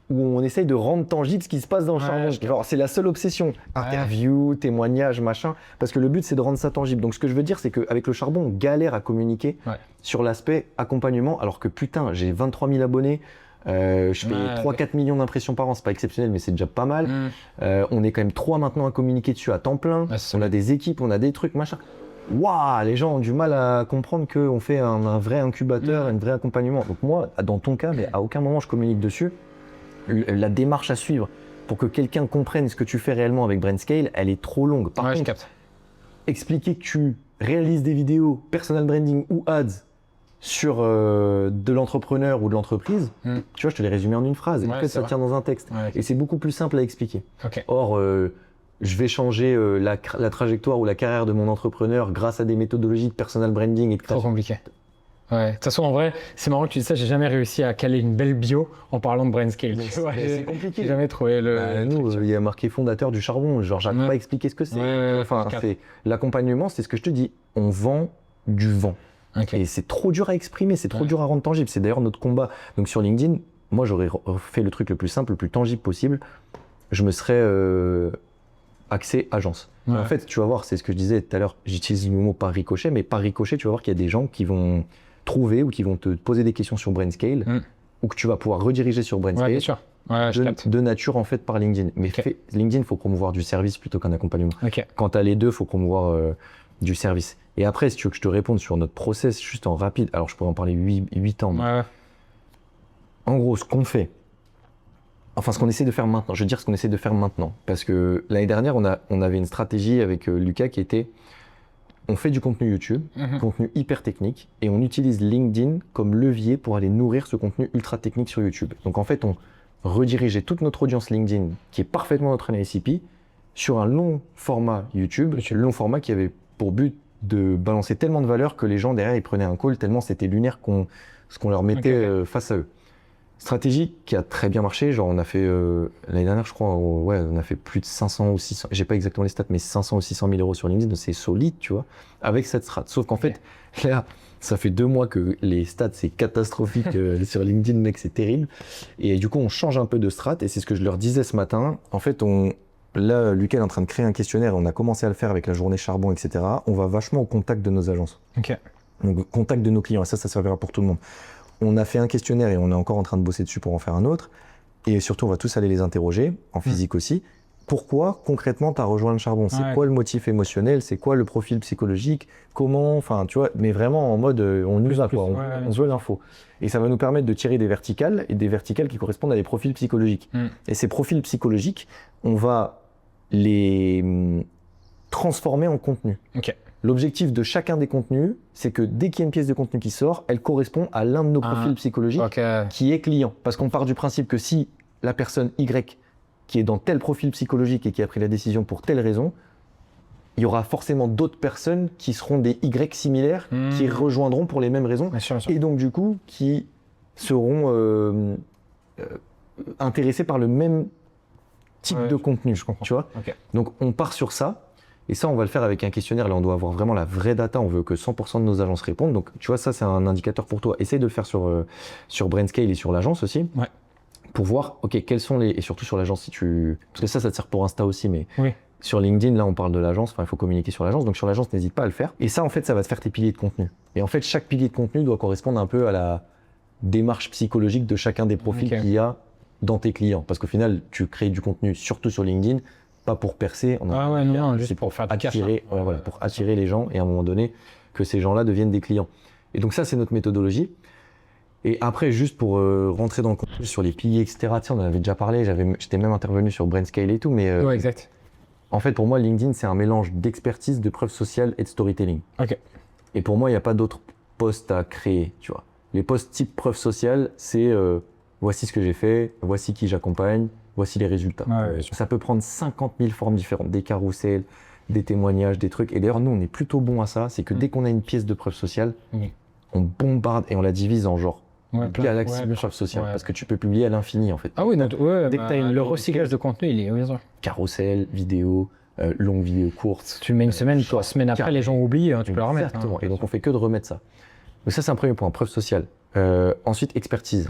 où on essaye de rendre tangible ce qui se passe dans le charbon. Genre, c'est la seule obsession. Interview, témoignage, machin. Parce que le but, c'est de rendre ça tangible. Donc, ce que je veux dire, c'est qu'avec le charbon, on galère à communiquer sur l'aspect accompagnement. Alors que putain, j'ai 23 000 abonnés. Je fais 3-4 millions d'impressions par an, c'est pas exceptionnel, mais c'est déjà pas mal. On est quand même 3 maintenant à communiquer dessus à temps plein. On a des équipes, on a des trucs, machin. Waouh, les gens ont du mal à comprendre qu'on fait un vrai incubateur, un vrai accompagnement. Donc moi, dans ton cas, mais à aucun moment je communique dessus. La démarche à suivre pour que quelqu'un comprenne ce que tu fais réellement avec BrandScale, elle est trop longue. Par contre, expliquer que tu réalises des vidéos, personal branding ou ads sur de l'entrepreneur ou de l'entreprise, tu vois, je te l'ai résumé en une phrase. Et en fait, ça tient dans un texte. Et c'est beaucoup plus simple à expliquer. Or, je vais changer la trajectoire ou la carrière de mon entrepreneur grâce à des méthodologies de personal branding et de création. Trop compliqué. Ouais. De toute façon, en vrai, c'est marrant que tu dis ça, j'ai jamais réussi à caler une belle bio en parlant de BrandScale. C'est compliqué. J'ai jamais trouvé le. Nous, il y a marqué fondateur du charbon, genre j'arrive pas à expliquer ce que c'est. Enfin, l'accompagnement, c'est ce que je te dis. On vend du vent. Et c'est trop dur à exprimer, c'est trop dur à rendre tangible. C'est d'ailleurs notre combat. Donc sur LinkedIn, moi j'aurais fait le truc le plus simple, le plus tangible possible. Je me serais accès agence. Ouais. En fait, tu vas voir, c'est ce que je disais tout à l'heure, j'utilise le mot par ricochet, mais par ricochet, tu vas voir qu'il y a des gens qui vont trouver ou qui vont te poser des questions sur Brainscale ou que tu vas pouvoir rediriger sur Brainscale. Ouais, bien sûr. Ouais, de nature en fait par LinkedIn. Mais LinkedIn, il faut promouvoir du service plutôt qu'un accompagnement. Quand tu as les deux, il faut promouvoir du service. Et après, si tu veux que je te réponde sur notre process juste en rapide, alors je pourrais en parler 8 ans. Ouais. En gros, ce qu'on fait, enfin ce qu'on essaie de faire maintenant, je veux dire ce qu'on essaie de faire maintenant, parce que l'année dernière, on avait une stratégie avec Lucas qui était, on fait du contenu YouTube, contenu hyper technique, et on utilise LinkedIn comme levier pour aller nourrir ce contenu ultra technique sur YouTube. Donc en fait, on redirigeait toute notre audience LinkedIn, qui est parfaitement notre ICP, sur un long format YouTube, long format qui avait pour but de balancer tellement de valeur que les gens derrière, ils prenaient un call tellement c'était lunaire ce qu'on leur mettait face à eux. Stratégie qui a très bien marché, genre on a fait, l'année dernière je crois, on a fait plus de 500 ou 600, j'ai pas exactement les stats, mais 500 ou 600 000 euros sur LinkedIn, donc c'est solide, tu vois, avec cette strat. Sauf qu'en fait, là, ça fait 2 mois que les stats, c'est catastrophique sur LinkedIn, mec, c'est terrible. Et du coup, on change un peu de strat, et c'est ce que je leur disais ce matin. En fait, là, Lucas est en train de créer un questionnaire, on a commencé à le faire avec la journée charbon, etc. On va vachement au contact de nos agences. Donc, au contact de nos clients, et ça servira pour tout le monde. On a fait un questionnaire et on est encore en train de bosser dessus pour en faire un autre. Et surtout, on va tous aller les interroger, en physique aussi. Pourquoi, concrètement, tu as rejoint le charbon? C'est quoi le motif émotionnel? C'est quoi le profil psychologique? Comment? Enfin, tu vois, mais vraiment en mode, on y va, quoi. On veut l'info. Et ça va nous permettre de tirer des verticales, et des verticales qui correspondent à des profils psychologiques. Et ces profils psychologiques, on va les transformer en contenu. L'objectif de chacun des contenus, c'est que dès qu'il y a une pièce de contenu qui sort, elle correspond à l'un de nos profils psychologiques qui est client. Parce qu'on part du principe que si la personne Y qui est dans tel profil psychologique et qui a pris la décision pour telle raison, il y aura forcément d'autres personnes qui seront des Y similaires, qui rejoindront pour les mêmes raisons, bien sûr. Et donc du coup, qui seront intéressés par le même type de contenu, je comprends. Tu vois. Donc on part sur ça. Et ça, on va le faire avec un questionnaire. Là, on doit avoir vraiment la vraie data. On veut que 100% de nos agences répondent. Donc, tu vois, ça, c'est un indicateur pour toi. Essaye de le faire sur Brainscale et sur l'agence aussi. Pour voir, OK, quels sont les... Et surtout sur l'agence, si tu... Parce que ça te sert pour Insta aussi, mais sur LinkedIn, là, on parle de l'agence. Enfin, il faut communiquer sur l'agence. Donc, sur l'agence, n'hésite pas à le faire. Et ça, en fait, ça va te faire tes piliers de contenu. Et en fait, chaque pilier de contenu doit correspondre un peu à la démarche psychologique de chacun des profils qu'il y a dans tes clients. Parce qu'au final, tu crées du contenu, surtout sur LinkedIn, pas pour percer, juste pour faire attirer, pour attirer les gens et à un moment donné que ces gens-là deviennent des clients. Et donc ça, c'est notre méthodologie. Et après, juste pour rentrer dans le contenu sur les piliers, etc. Tu sais, on en avait déjà parlé. J'étais même intervenu sur Brainscale et tout, mais exact. En fait, pour moi, LinkedIn, c'est un mélange d'expertise, de preuve sociale et de storytelling. Et pour moi, il n'y a pas d'autres posts à créer, tu vois. Les posts type preuve sociale, c'est voici ce que j'ai fait, voici qui j'accompagne. Voici les résultats. Ça peut prendre 50 000 formes différentes, des carousels, des témoignages, des trucs. Et d'ailleurs, nous, on est plutôt bon à ça. C'est que dès qu'on a une pièce de preuve sociale, on bombarde et on la divise en genre. Galaxie preuve sociale, parce que tu peux publier à l'infini, en fait. Dès que tu as le recyclage de contenu, il est bien. Carousel, vidéo, longue vidéo courte. Tu le mets une semaine, 3 semaines après, les gens oublient, tu peux le remettre. Exactement. Et donc, on fait que de remettre ça. Donc ça, c'est un premier point, preuve sociale. Ensuite, expertise.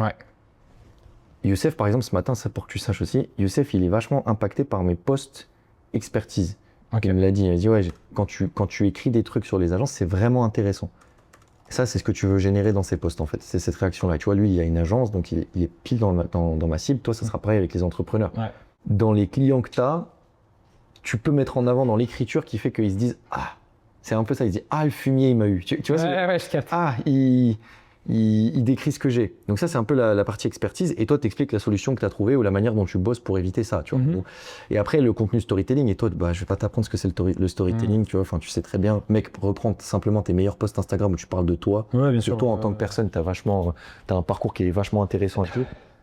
Youssef, par exemple, ce matin, ça pour que tu saches aussi, Youssef, il est vachement impacté par mes posts expertise. Il me l'a dit, il m'a dit, ouais, quand tu écris des trucs sur les agences, c'est vraiment intéressant. Ça, c'est ce que tu veux générer dans ces posts, en fait. C'est cette réaction-là. Tu vois, lui, il a une agence, donc il est pile dans ma cible. Toi, ça sera pareil avec les entrepreneurs. Dans les clients que tu as, tu peux mettre en avant dans l'écriture qui fait qu'ils se disent, ah, c'est un peu ça, ils se disent, ah, le fumier, il m'a eu. Tu vois, je capte. Ah, il décrit ce que j'ai. Donc ça, c'est un peu la partie expertise. Et toi, tu expliques la solution que tu as trouvée ou la manière dont tu bosses pour éviter ça. Tu vois. Et après, le contenu storytelling. Et toi, je vais pas t'apprendre ce que c'est le storytelling. Tu vois. Enfin, tu sais très bien. Mec, reprends simplement tes meilleurs posts Instagram où tu parles de toi. Bien sûr. Toi, en tant que personne, tu as un parcours qui est vachement intéressant.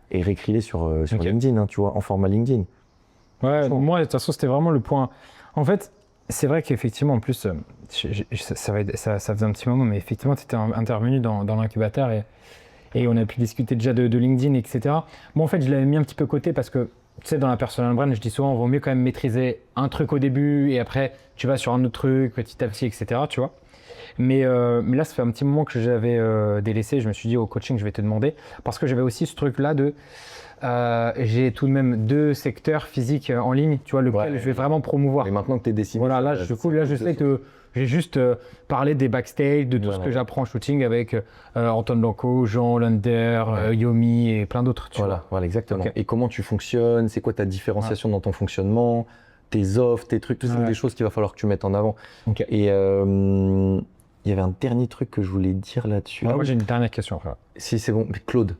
Et réécris-les sur LinkedIn, hein, tu vois, en format LinkedIn. Moi, de toute façon, c'était vraiment le point. En fait, c'est vrai qu'effectivement, en plus, ça faisait un petit moment, mais effectivement, tu étais intervenu dans l'incubateur et on a pu discuter déjà de LinkedIn, etc. Moi, en fait, je l'avais mis un petit peu côté parce que, tu sais, dans la personal brand, je dis souvent, il vaut mieux quand même maîtriser un truc au début et après, tu vas sur un autre truc, petit à petit, etc. Tu vois. Mais là, ça fait un petit moment que j'avais délaissé. Je me suis dit au coaching, je vais te demander. Parce que j'avais aussi ce truc-là de... j'ai tout de même 2 secteurs physiques en ligne, tu vois, lequel je vais vraiment promouvoir. Mais maintenant que tu es décidé. Voilà, là, du coup, là, je sais que j'ai juste parlé des backstage, de tout ce que j'apprends en shooting avec Antoine Blanco, Jean Lander, Yomi et plein d'autres. Voilà, exactement. Okay. Et comment tu fonctionnes, c'est quoi ta différenciation dans ton fonctionnement, tes offres, tes trucs, tout ça, des choses qu'il va falloir que tu mettes en avant. Okay. Et il y avait un dernier truc que je voulais dire là-dessus. Moi, j'ai une dernière question. Si, c'est bon. Mais Claude.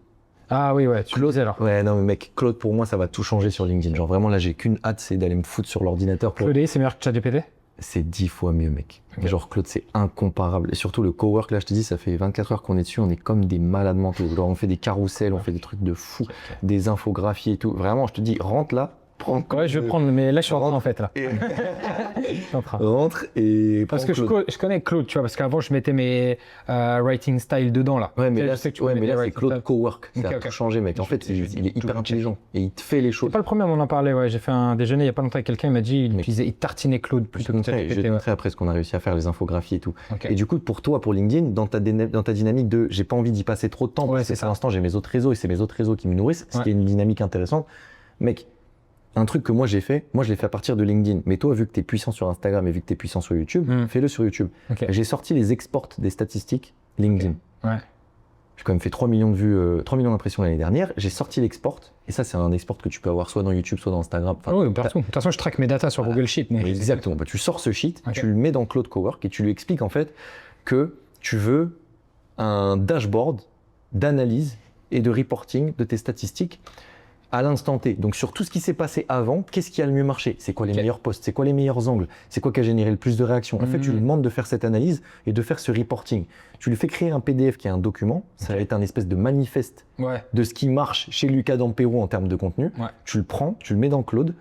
Ah oui, ouais, Claude, alors. Ouais, non, mais mec, Claude, pour moi, ça va tout changer sur LinkedIn. Genre, vraiment, là, j'ai qu'une hâte, c'est d'aller me foutre sur l'ordinateur. Claude, c'est meilleur que ChatGPT ? C'est 10 fois mieux, mec. Okay. Genre, Claude, c'est incomparable. Et surtout, le cowork, là, je te dis, ça fait 24 heures qu'on est dessus, on est comme des malades mentaux. Genre, on fait des carousels, on fait des trucs de fou, des infographies et tout. Vraiment, je te dis, rentre là. Ouais, je vais prendre, mais là je suis rentré en fait là. Rentre et parce que je connais Claude, tu vois, parce qu'avant je mettais mes writing style dedans là. Ouais, mais là c'est Claude Cowork. Ça a tout changé, mec. En fait, il est hyper intelligent et il te fait les choses. C'est pas le premier à m'en parler. Ouais, j'ai fait un déjeuner il y a pas longtemps avec quelqu'un, il m'a dit il tartinait Claude plutôt que ChatGPT. Je te montrerai après ce qu'on a réussi à faire, les infographies et tout. Et du coup, pour toi, pour LinkedIn, dans ta dynamique de j'ai pas envie d'y passer trop de temps, parce que pour l'instant j'ai mes autres réseaux et c'est mes autres réseaux qui me nourrissent, ce qui est une dynamique intéressante, mec. Un truc que moi je l'ai fait à partir de LinkedIn. Mais toi, vu que tu es puissant sur Instagram et vu que tu es puissant sur YouTube, fais-le sur YouTube. J'ai sorti les exports des statistiques LinkedIn. Ouais. J'ai quand même fait 3 millions de vues, 3 millions d'impressions l'année dernière. J'ai sorti l'export. Et ça, c'est un export que tu peux avoir soit dans YouTube, soit dans Instagram. Enfin, oui, partout. De toute façon, je traque mes datas sur Google Sheet. Mais... Exactement. Bah, tu sors ce sheet, tu le mets dans Claude Cowork et tu lui expliques en fait que tu veux un dashboard d'analyse et de reporting de tes statistiques à l'instant T. Donc sur tout ce qui s'est passé avant, qu'est-ce qui a le mieux marché? C'est quoi les meilleurs posts? C'est quoi les meilleurs angles? C'est quoi qui a généré le plus de réactions? En fait, tu lui demandes de faire cette analyse et de faire ce reporting. Tu lui fais créer un PDF qui est un document. Ça va être un espèce de manifeste de ce qui marche chez Lucas Dampero en termes de contenu. Tu le prends, tu le mets dans Claude,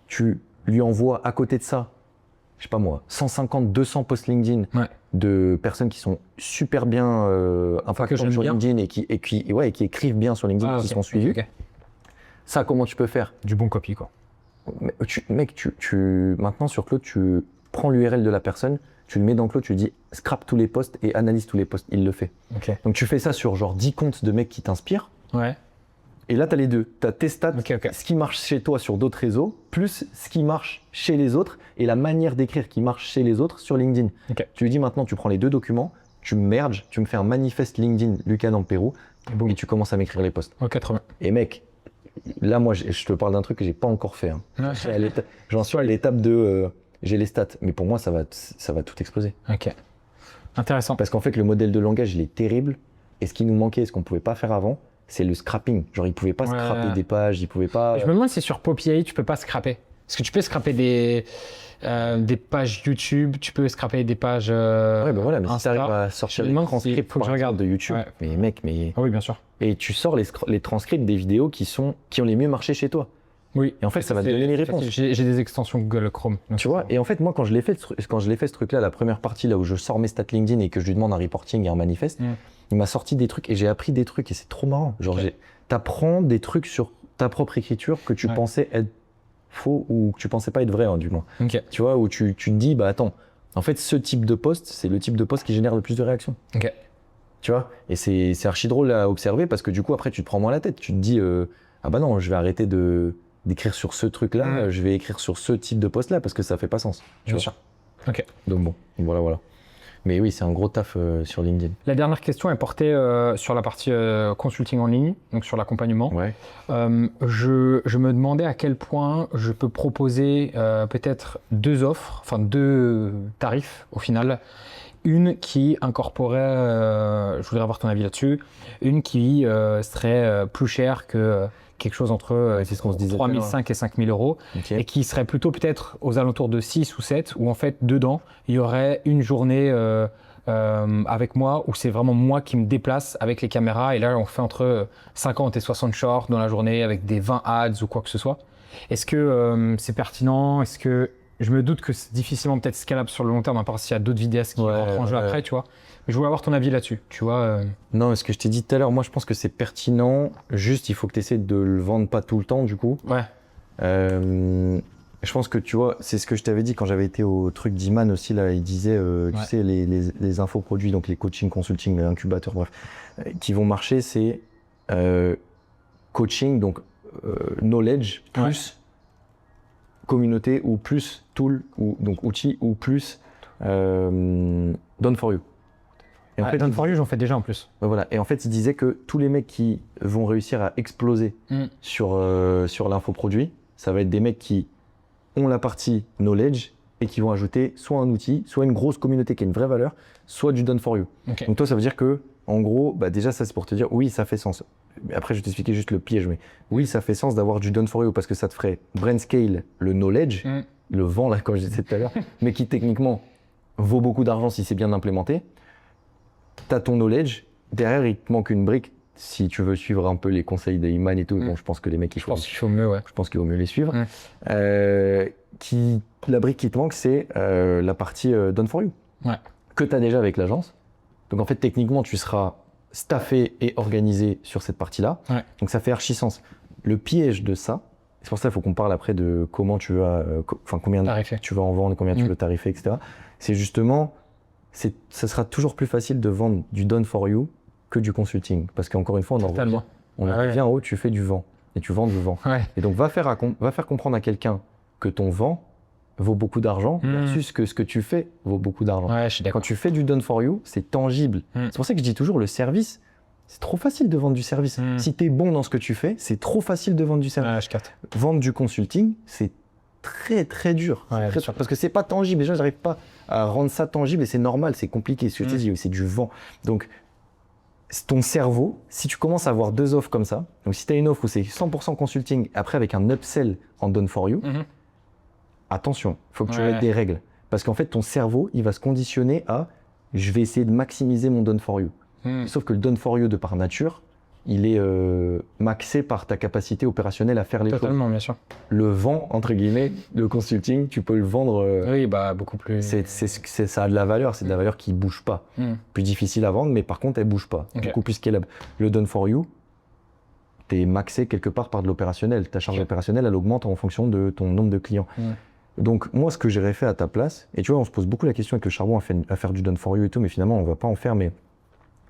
tu lui envoies à côté de ça, je sais pas moi, 150, 200 posts LinkedIn de personnes qui sont super bien impactantes sur LinkedIn et qui écrivent bien sur LinkedIn, qui sont suivies. Ça, comment tu peux faire? Du bon copy, quoi. Mec, maintenant sur Claude, tu prends l'URL de la personne, tu le mets dans Claude, tu lui dis scrape tous les posts et analyse tous les posts. Il le fait. Donc tu fais ça sur genre 10 comptes de mecs qui t'inspirent. Ouais. Et là, tu as les deux. Tu as tes stats, ce qui marche chez toi sur d'autres réseaux, plus ce qui marche chez les autres et la manière d'écrire qui marche chez les autres sur LinkedIn. Tu lui dis maintenant, tu prends les deux documents, tu merges, tu me fais un manifeste LinkedIn Lucas Dampero et tu commences à m'écrire les posts. Très bien. Et mec, là, moi, je te parle d'un truc que j'ai pas encore fait. J'en suis à l'étape de j'ai les stats, mais pour moi, ça va tout exploser. Ok. Intéressant. Parce qu'en fait, le modèle de langage, il est terrible. Et ce qui nous manquait, ce qu'on pouvait pas faire avant, c'est le scrapping. Genre, il pouvait pas scraper des pages, il pouvait pas. Je me demande si sur Poppy tu peux pas scraper. Parce que tu peux scraper des pages YouTube, tu peux scraper des pages. Ouais, ben voilà, mais si tu arrives à sortir les transcripts faut que je regarde de YouTube, mais mec, Ah oui, bien sûr. Et tu sors les transcripts des vidéos qui ont les mieux marché chez toi. Oui. Et en fait, ça va te donner les réponses. J'ai des extensions Google Chrome. Tu vois, et en fait, moi, quand je l'ai fait ce truc-là, la première partie, là où je sors mes stats LinkedIn et que je lui demande un reporting et un manifeste, il m'a sorti des trucs et j'ai appris des trucs et c'est trop marrant. Genre, t'apprends des trucs sur ta propre écriture que tu pensais être faux ou que tu pensais pas être vrai, hein, du moins. Tu vois, où tu te dis, bah attends, en fait, ce type de post, c'est le type de post qui génère le plus de réactions. Tu vois, et c'est archi drôle à observer parce que du coup, après, tu te prends moins la tête. Tu te dis, ah bah non, je vais arrêter d'écrire sur ce truc-là, je vais écrire sur ce type de post-là parce que ça fait pas sens. Bien sûr. Donc bon, voilà. Mais oui, c'est un gros taf sur LinkedIn. La dernière question est portée sur la partie consulting en ligne, donc sur l'accompagnement. Je me demandais à quel point je peux proposer peut-être deux tarifs au final. Une qui incorporait, je voudrais avoir ton avis là-dessus, une qui serait plus chère que quelque chose entre 3 500 et 5 000 euros et qui serait plutôt peut-être aux alentours de 6 ou 7 où en fait dedans il y aurait une journée avec moi où c'est vraiment moi qui me déplace avec les caméras et là on fait entre 50 et 60 shorts dans la journée avec des 20 ads ou quoi que ce soit. Est-ce que c'est pertinent? Est-ce que je me doute que c'est difficilement peut-être scalable sur le long terme à part s'il y a d'autres vidéastes qui rentrent en jeu après, tu vois. Je voulais avoir ton avis là-dessus, tu vois. Non, ce que je t'ai dit tout à l'heure, moi je pense que c'est pertinent. Juste, il faut que tu essaies de le vendre pas tout le temps, du coup. Je Je pense que tu vois, c'est ce que je t'avais dit quand j'avais été au truc d'Iman aussi, là, il disait, tu sais, les infoproduits, donc les coaching, consulting, incubateurs, bref, qui vont marcher, c'est coaching, donc knowledge, plus communauté, ou plus tool, ou donc outil, ou plus done for you. Et en fait, done for you, j'en fais déjà en plus. Voilà. Et en fait, il disait que tous les mecs qui vont réussir à exploser sur l'infoproduit, ça va être des mecs qui ont la partie knowledge et qui vont ajouter soit un outil, soit une grosse communauté qui a une vraie valeur, soit du done for you. Okay. Donc toi, ça veut dire que, en gros, bah déjà ça c'est pour te dire, oui, ça fait sens. Après, je vais t'expliquer juste le piège, mais oui, ça fait sens d'avoir du done for you parce que ça te ferait brain scale le knowledge, le vent là, comme je disais tout à l'heure, mais qui techniquement vaut beaucoup d'argent si c'est bien implémenté. T'as ton knowledge, derrière il te manque une brique. Si tu veux suivre un peu les conseils d'Iman et tout, bon, je pense que les mecs, je pense qu'il faut mieux, je pense qu'il vaut mieux les suivre. La brique qui te manque, c'est la partie done for you, que tu as déjà avec l'agence. Donc en fait, techniquement, tu seras staffé et organisé sur cette partie-là. Donc ça fait archi sens. Le piège de ça, c'est pour ça qu'il faut qu'on parle après de comment tu vas, combien tu vas en vendre, combien tu veux tarifer, etc. C'est justement, ça sera toujours plus facile de vendre du done for you que du consulting. Parce qu'encore une fois, on revient en haut, tu fais du vent. Et tu vends du vent. Et donc, va faire comprendre à quelqu'un que ton vent vaut beaucoup d'argent versus que ce que tu fais vaut beaucoup d'argent. Quand tu fais du done for you, c'est tangible. C'est pour ça que je dis toujours, le service, c'est trop facile de vendre du service. Si tu es bon dans ce que tu fais, c'est trop facile de vendre du service. Vendre du consulting, c'est très très dur. Parce que c'est pas tangible. Les gens n'arrivent pas à rendre ça tangible et c'est normal, c'est compliqué. C'est du vent. Donc, ton cerveau, si tu commences à avoir deux offres comme ça, donc si tu as une offre où c'est 100% consulting, après avec un upsell en done for you, attention, il faut que tu mettes des règles. Parce qu'en fait, ton cerveau, il va se conditionner à « je vais essayer de maximiser mon done for you ». Sauf que le done for you de par nature, il est maxé par ta capacité opérationnelle à faire les choses. Totalement, bien sûr. Le vent, entre guillemets, le consulting, tu peux le vendre. Oui, bah beaucoup plus. Ça a de la valeur, c'est de la valeur qui ne bouge pas. Plus difficile à vendre, mais par contre, elle ne bouge pas. Beaucoup plus scalable. Le done for you, tu es maxé quelque part par de l'opérationnel. Ta charge opérationnelle, elle augmente en fonction de ton nombre de clients. Donc, moi, ce que j'aurais fait à ta place, et tu vois, on se pose beaucoup la question avec le charbon à faire du done for you et tout, mais finalement, on ne va pas en faire, mais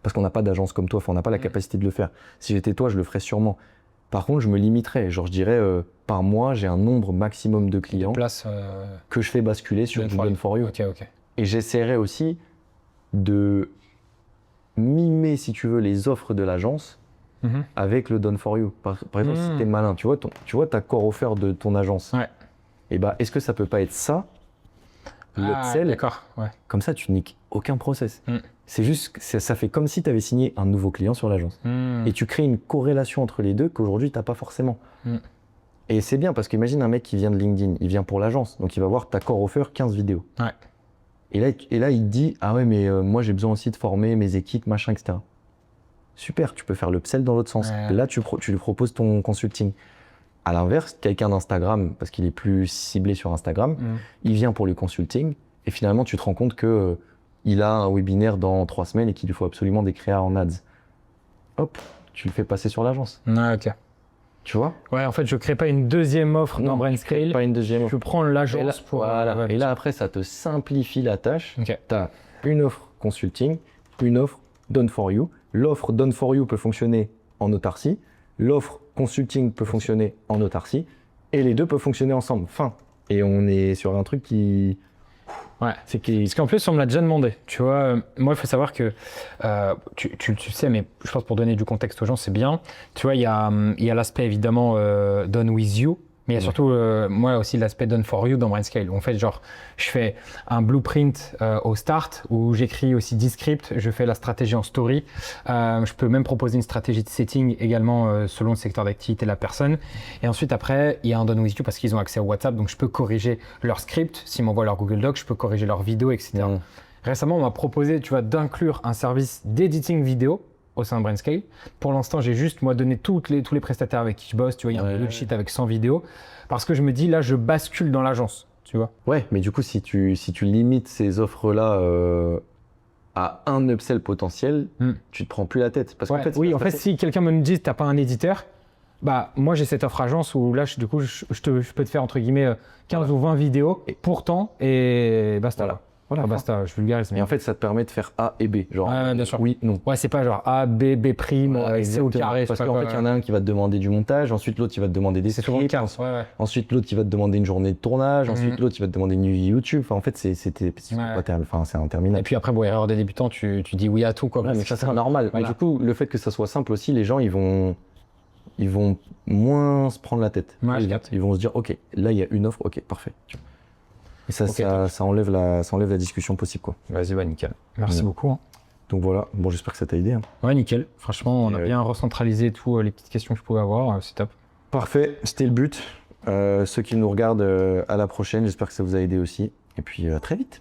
parce qu'on n'a pas d'agence comme toi, on n'a pas la capacité de le faire. Si j'étais toi, je le ferais sûrement. Par contre, je me limiterais. Genre, je dirais, par mois, j'ai un nombre maximum de clients que je fais basculer sur du done for you. Et j'essaierais aussi de mimer, si tu veux, les offres de l'agence avec le done for you. Par exemple, si t'es malin, tu vois ta core offer de ton agence. Et bah, est-ce que ça peut pas être ça, l'upsell? Comme ça, tu niques aucun process. C'est juste que ça fait comme si tu avais signé un nouveau client sur l'agence. Et tu crées une corrélation entre les deux qu'aujourd'hui, tu n'as pas forcément. Et c'est bien parce qu'imagine un mec qui vient de LinkedIn, il vient pour l'agence, donc il va voir ta core offer 15 vidéos. Et là, il te dit « Ah ouais, mais moi, j'ai besoin aussi de former mes équipes, machin, etc. » Super, tu peux faire l'upsell dans l'autre sens. Là, tu lui proposes ton consulting. À l'inverse, quelqu'un d'Instagram, parce qu'il est plus ciblé sur Instagram, il vient pour le consulting et finalement, tu te rends compte que il a un webinaire dans 3 semaines et qu'il lui faut absolument des créas en ads. Hop, tu le fais passer sur l'agence. Tu vois? En fait, je crée pas une deuxième offre dans BrainScale. Pas une deuxième offre. Je prends l'agence pour... Voilà. Et là, après, ça te simplifie la tâche. Tu as une offre consulting, une offre done for you. L'offre done for you peut fonctionner en autarcie. L'offre consulting peut fonctionner en autarcie. Et les deux peuvent fonctionner ensemble. Et on est sur un truc qui... Parce qu'en plus, on me l'a déjà demandé. Tu vois, moi, il faut savoir que, tu sais, mais je pense pour donner du contexte aux gens, c'est bien. Tu vois, il y a l'aspect évidemment done with you, mais il y a surtout, moi aussi, l'aspect done for you dans BrainScale. En fait, genre, je fais un blueprint au start où j'écris aussi 10 scripts, je fais la stratégie en story. Je peux même proposer une stratégie de setting également selon le secteur d'activité de la personne. Et ensuite, après, il y a un done with you parce qu'ils ont accès au WhatsApp, donc je peux corriger leur script. S'ils m'envoient leur Google Doc, je peux corriger leurs vidéos, etc. Récemment, on m'a proposé, tu vois, d'inclure un service d'editing vidéo au sein de BrainScale. Pour l'instant, j'ai juste, moi, donné tous les prestataires avec qui je bosse. Tu vois, il y a un Google Sheet avec 100 vidéos. Parce que je me dis, là, je bascule dans l'agence, tu vois. Mais du coup, si tu limites ces offres-là à un upsell potentiel, tu te prends plus la tête. Parce qu'en fait, en fait, si quelqu'un me dit, t'as pas un éditeur, Bah, moi, j'ai cette offre agence où là, du coup, je peux te faire, entre guillemets, 15 ou 20 vidéos pour temps et basta. Voilà, basta, je vulgarise. Et en fait, ça te permet de faire A et B. Genre, bien sûr. oui, non. Ouais, c'est pas genre A, B, B', C au carré. Parce qu'en fait, il y en a un qui va te demander du montage, ensuite l'autre, il va te demander des scripts, ensuite l'autre, il va te demander une journée de tournage, ensuite l'autre, il va te demander une nuit YouTube. Enfin, en fait, c'est interminable. Et puis après, bon, erreur des débutants, tu dis oui à tout, quoi. Ouais, mais ça, c'est normal. Voilà. Mais du coup, le fait que ça soit simple aussi, les gens, ils vont moins se prendre la tête. Ouais, Ils vont se dire, ok, là, il y a une offre, ok, parfait. Et ça, Okay, ça enlève la discussion possible, quoi. Vas-y, bah nickel. Merci beaucoup. Hein. Donc voilà, bon, j'espère que ça t'a aidé. Hein. Ouais, nickel. Franchement, on a bien recentralisé tout les petites questions que je pouvais avoir. C'est top. Parfait, c'était le but. Ceux qui nous regardent, à la prochaine. J'espère que ça vous a aidé aussi. Et puis, à très vite.